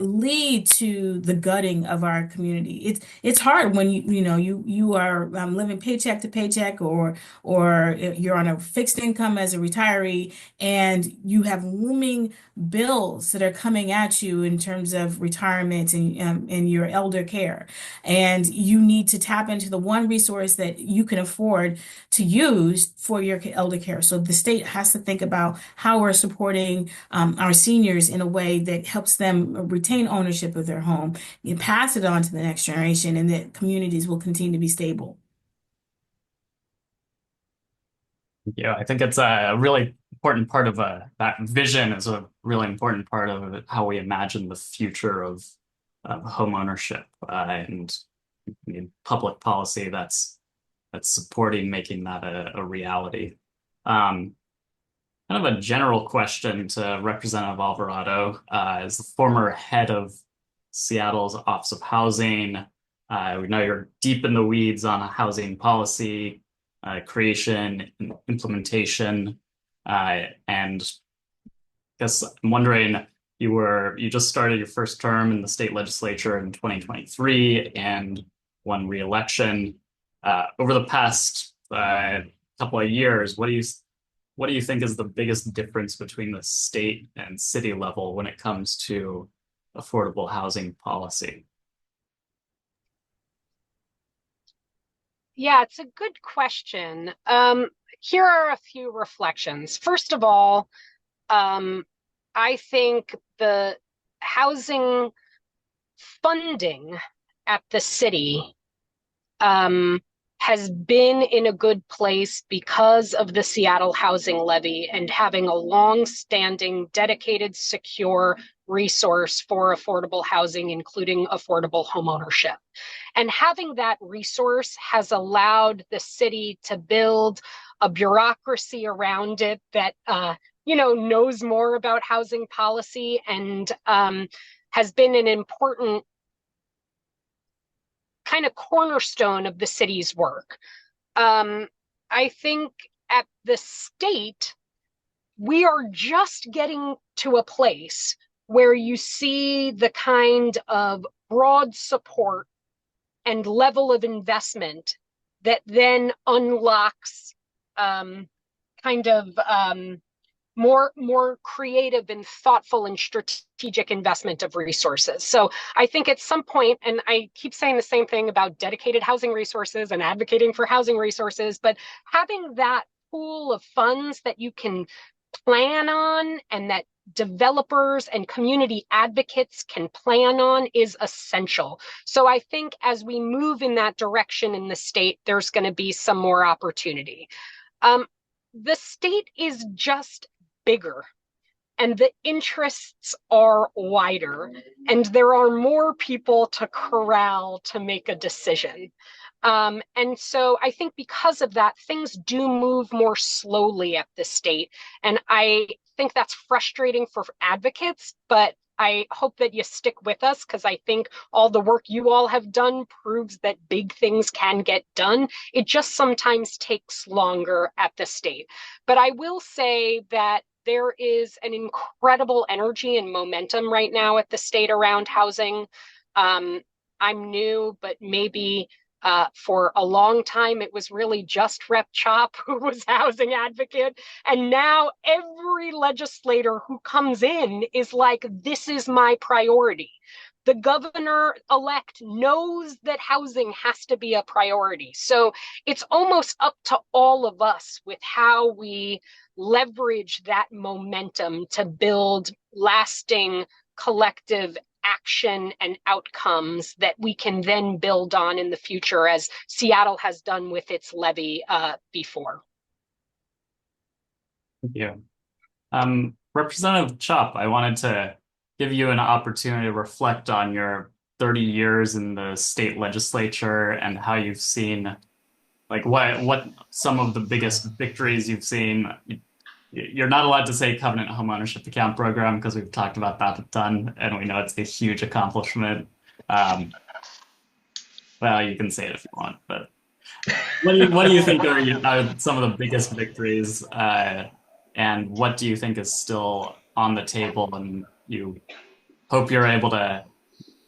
lead to the gutting of our community. It's hard when you are living paycheck to paycheck, or you're on a fixed income as a retiree, and you have looming bills that are coming at you in terms of retirement and your elder care. And you need to tap into the one resource that you can afford to use for your elder care. So the state has to think about how we're supporting our seniors in a way that helps them retain ownership of their home and pass it on to the next generation, and that communities will continue to be stable. Yeah, I think it's a really important part of that vision is a really important part of how we imagine the future of home ownership and public policy that's supporting making that a reality. Kind of a general question to Representative Alvarado, as the former head of Seattle's Office of Housing. We know you're deep in the weeds on housing policy creation and implementation. And I guess I'm wondering, you just started your first term in the state legislature in 2023 and won re-election. Over the past couple of years, what do you think is the biggest difference between the state and city level when it comes to affordable housing policy? Yeah, it's a good question. Here are a few reflections. First of all, I think the housing funding at the city has been in a good place because of the Seattle housing levy and having a long-standing, dedicated, secure resource for affordable housing, including affordable homeownership. And having that resource has allowed the city to build a bureaucracy around it that knows more about housing policy and has been an important kind of cornerstone of the city's work. I think at the state, we are just getting to a place where you see the kind of broad support and level of investment that then unlocks more creative and thoughtful and strategic investment of resources. So I think at some point, and I keep saying the same thing about dedicated housing resources and advocating for housing resources, but having that pool of funds that you can plan on and that developers and community advocates can plan on is essential. So I think as we move in that direction in the state, there's going to be some more opportunity. The state is just bigger and the interests are wider and there are more people to corral to make a decision. And so I think because of that, things do move more slowly at the state. And I think that's frustrating for advocates, but I hope that you stick with us because I think all the work you all have done proves that big things can get done. It just sometimes takes longer at the state. But I will say that there is an incredible energy and momentum right now at the state around housing. I'm new, but maybe for a long time, it was really just Rep. Chopp who was housing advocate. And now every legislator who comes in is like, this is my priority. The governor-elect knows that housing has to be a priority. So it's almost up to all of us with how we leverage that momentum to build lasting collective action and outcomes that we can then build on in the future, as Seattle has done with its levy before. Thank you. Representative Chopp, I wanted to give you an opportunity to reflect on your 30 years in the state legislature and how you've seen, like, what some of the biggest victories you've seen. You're not allowed to say Covenant Homeownership Account Program because we've talked about that a ton, and we know it's a huge accomplishment. Well, you can say it if you want, but what do you think are some of the biggest victories, and what do you think is still on the table, and you hope you're able to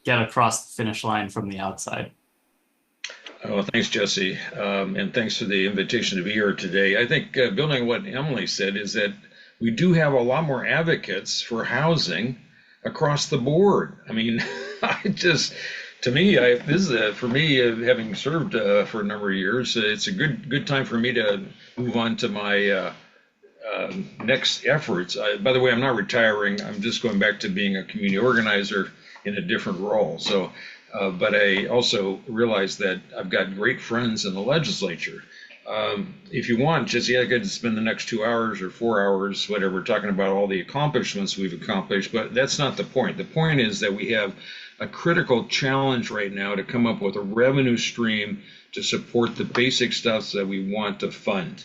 get across the finish line from the outside? Oh, thanks, Jesse, and thanks for the invitation to be here today. I think building on what Emily said is that we do have a lot more advocates for housing across the board. I mean, to me, having served for a number of years, it's a good time for me to move on to my next efforts. By the way, I'm not retiring. I'm just going back to being a community organizer in a different role. So. But I also realize that I've got great friends in the legislature. If you want, Jesse, I could spend the next 2 hours or 4 hours, whatever, talking about all the accomplishments we've accomplished, but that's not the point. The point is that we have a critical challenge right now to come up with a revenue stream to support the basic stuff that we want to fund.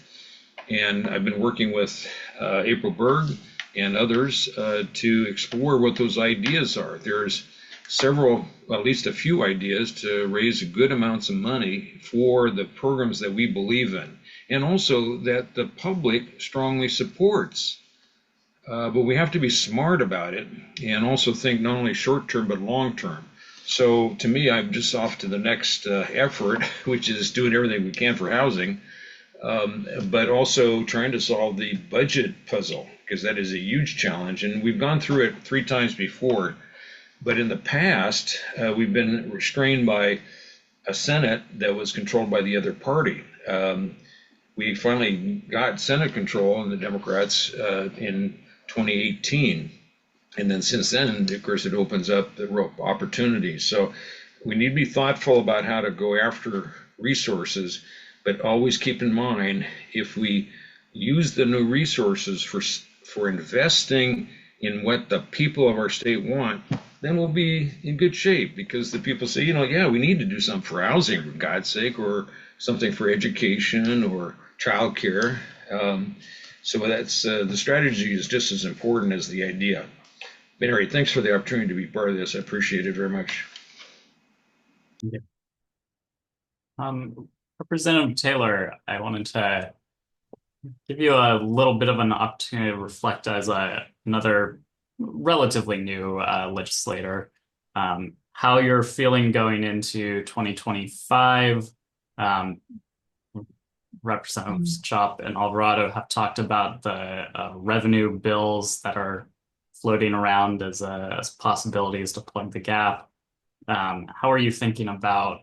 And I've been working with April Berg and others to explore what those ideas are. There's at least a few ideas to raise good amounts of money for the programs that we believe in, and also that the public strongly supports. But we have to be smart about it and also think not only short term, but long term. So to me, I'm just off to the next effort, which is doing everything we can for housing, but also trying to solve the budget puzzle, because that is a huge challenge. And we've gone through it 3 times before. But in the past, we've been restrained by a Senate that was controlled by the other party. We finally got Senate control in the Democrats in 2018. And then since then, of course, it opens up the real opportunities. So we need to be thoughtful about how to go after resources, but always keep in mind, if we use the new resources for investing in what the people of our state want, then we'll be in good shape, because the people say, yeah, we need to do something for housing, for God's sake, or something for education or childcare. So that's the strategy is just as important as the idea. Mary, thanks for the opportunity to be part of this. I appreciate it very much. Yeah. Representative Taylor, I wanted to give you a little bit of an opportunity to reflect as another relatively new legislator, how you're feeling going into 2025. Representatives Chopp and Alvarado have talked about the revenue bills that are floating around as possibilities to plug the gap. How are you thinking about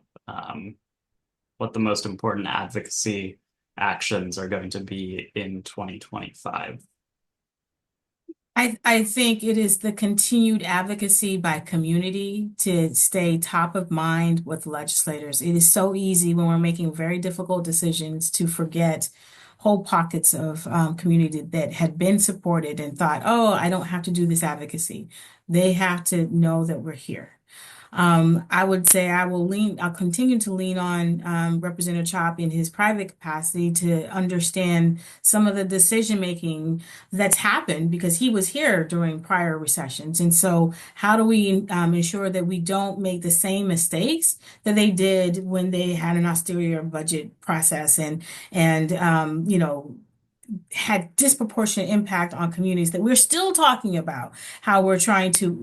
what the most important advocacy actions are going to be in 2025? I think it is the continued advocacy by community to stay top of mind with legislators. It is so easy when we're making very difficult decisions to forget whole pockets of community that had been supported and thought, oh, I don't have to do this advocacy. They have to know that we're here. I would say I'll continue to lean on Representative Chopp in his private capacity to understand some of the decision making that's happened, because he was here during prior recessions. And so how do we ensure that we don't make the same mistakes that they did when they had an austere budget process and had disproportionate impact on communities that we're still talking about, how we're trying to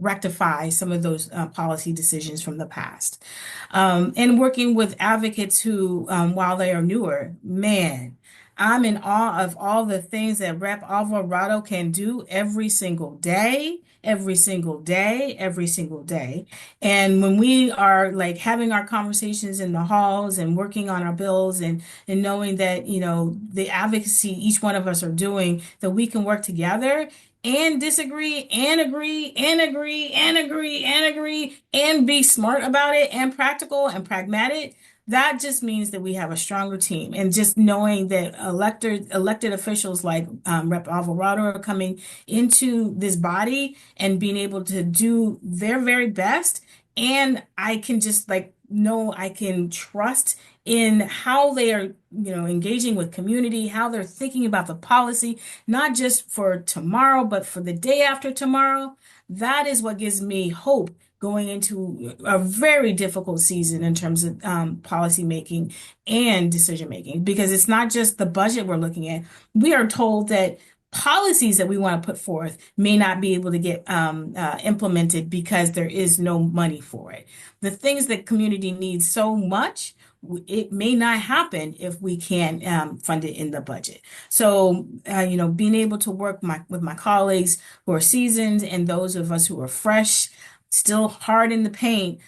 rectify some of those policy decisions from the past. And working with advocates who, while they are newer, man, I'm in awe of all the things that Rep. Alvarado can do every single day, every single day, every single day. And when we are like having our conversations in the halls and working on our bills and knowing that, the advocacy each one of us are doing, that we can work together and disagree and agree and agree and agree and agree and be smart about it and practical and pragmatic. That just means that we have a stronger team. And just knowing that elected officials like Rep. Alvarado are coming into this body and being able to do their very best. And I can just know I can trust in how they are, engaging with community, how they're thinking about the policy, not just for tomorrow, but for the day after tomorrow. That is what gives me hope going into a very difficult season in terms of policy making and decision making, because it's not just the budget we're looking at. We are told that policies that we want to put forth may not be able to get implemented because there is no money for it. The things that community needs so much, it may not happen if we can't fund it in the budget. So, being able to work with my colleagues who are seasoned and those of us who are fresh, still hard in the paint,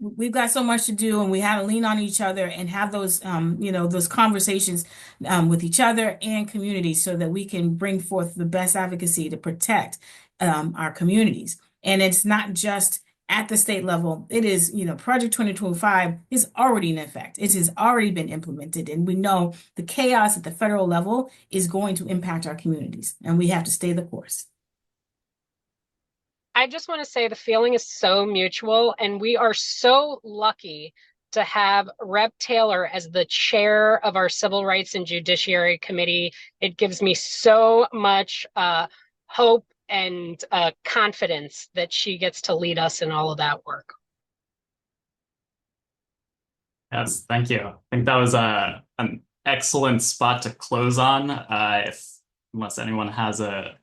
we've got so much to do, and we have to lean on each other and have those those conversations with each other and community, so that we can bring forth the best advocacy to protect our communities. And it's not just at the state level. It is, Project 2025 is already in effect. It has already been implemented, and we know the chaos at the federal level is going to impact our communities, and we have to stay the course. I just want to say the feeling is so mutual, and we are so lucky to have Rep. Taylor as the chair of our Civil Rights and Judiciary Committee. It gives me so much hope and confidence that she gets to lead us in all of that work. Yes, thank you. I think that was an excellent spot to close on. Unless anyone has a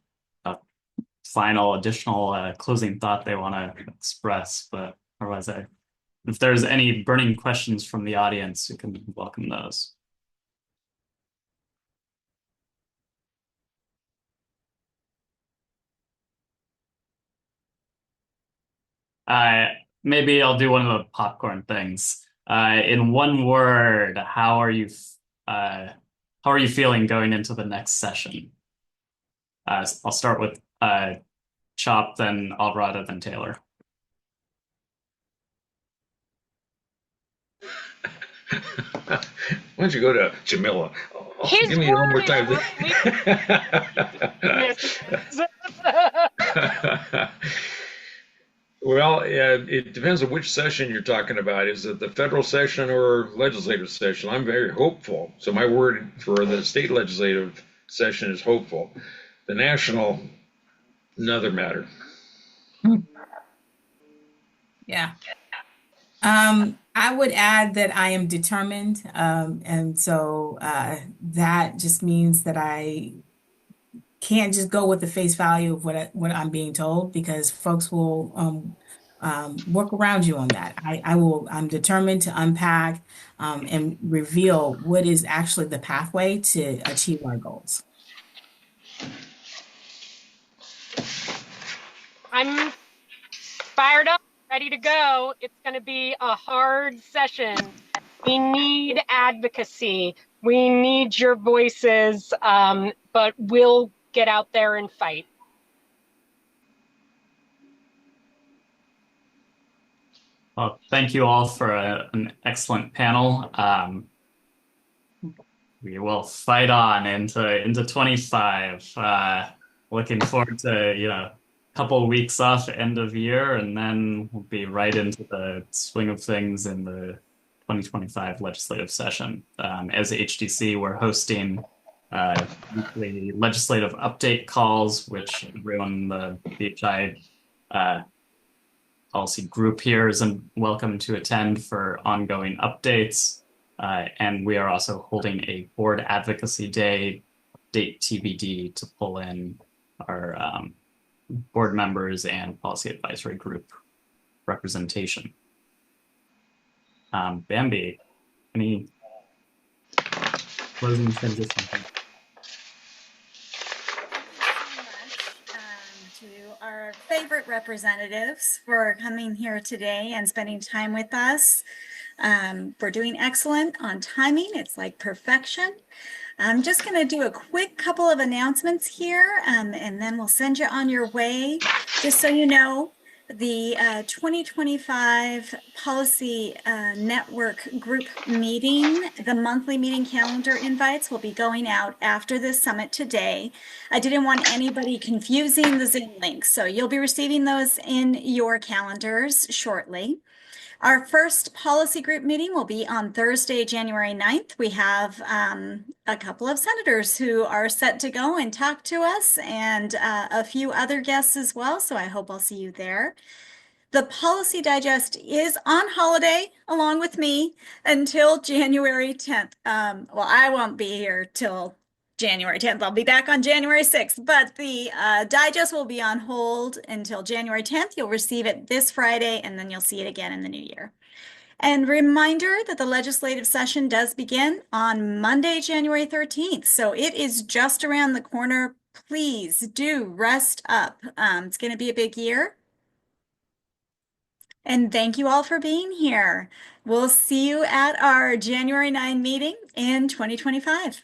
final additional closing thought they want to express, but otherwise, if there's any burning questions from the audience, you can welcome those. Maybe I'll do one of the popcorn things. In one word, how are you feeling going into the next session? I'll start with Chopp, then Alvarado, then Taylor. Why don't you go to Jamila? Oh, His give me one more word is time. Well, it depends on which session you're talking about. Is it the federal session or legislative session? I'm very hopeful. So my word for the state legislative session is hopeful. The national, another matter. Yeah. I would add that I am determined, and so that just means that I can't just go with the face value of what I'm being told, because folks will work around you on that. I'm determined to unpack and reveal what is actually the pathway to achieve our goals. I'm fired up, ready to go. It's going to be a hard session. We need advocacy. We need your voices, but we'll get out there and fight. Well, thank you all for an excellent panel. We will fight on into 25. Looking forward to a couple of weeks off end of year, and then we'll be right into the swing of things in the 2025 legislative session. As HDC, we're hosting weekly legislative update calls, which everyone in the BHI policy group here is welcome to attend for ongoing updates. And we are also holding a board advocacy day, date TBD, to pull in our board members and policy advisory group representation. Bambi, any closing transition? To our favorite representatives for coming here today and spending time with us. We're doing excellent on timing. It's like perfection. I'm just going to do a quick couple of announcements here, and then we'll send you on your way. Just so you know, the 2025 Policy Network Group meeting, the monthly meeting calendar invites will be going out after this summit today. I didn't want anybody confusing the Zoom links, so you'll be receiving those in your calendars shortly. Our first policy group meeting will be on Thursday, January 9th. We have a couple of senators who are set to go and talk to us, and a few other guests as well, so I hope I'll see you there. The Policy Digest is on holiday along with me until January 10th. Well, I won't be here till January 10th. I'll be back on January 6th, but the digest will be on hold until January 10th. You'll receive it this Friday, and then you'll see it again in the new year. And reminder that the legislative session does begin on Monday, January 13th. So it is just around the corner. Please do rest up. It's going to be a big year. And thank you all for being here. We'll see you at our January 9 meeting in 2025.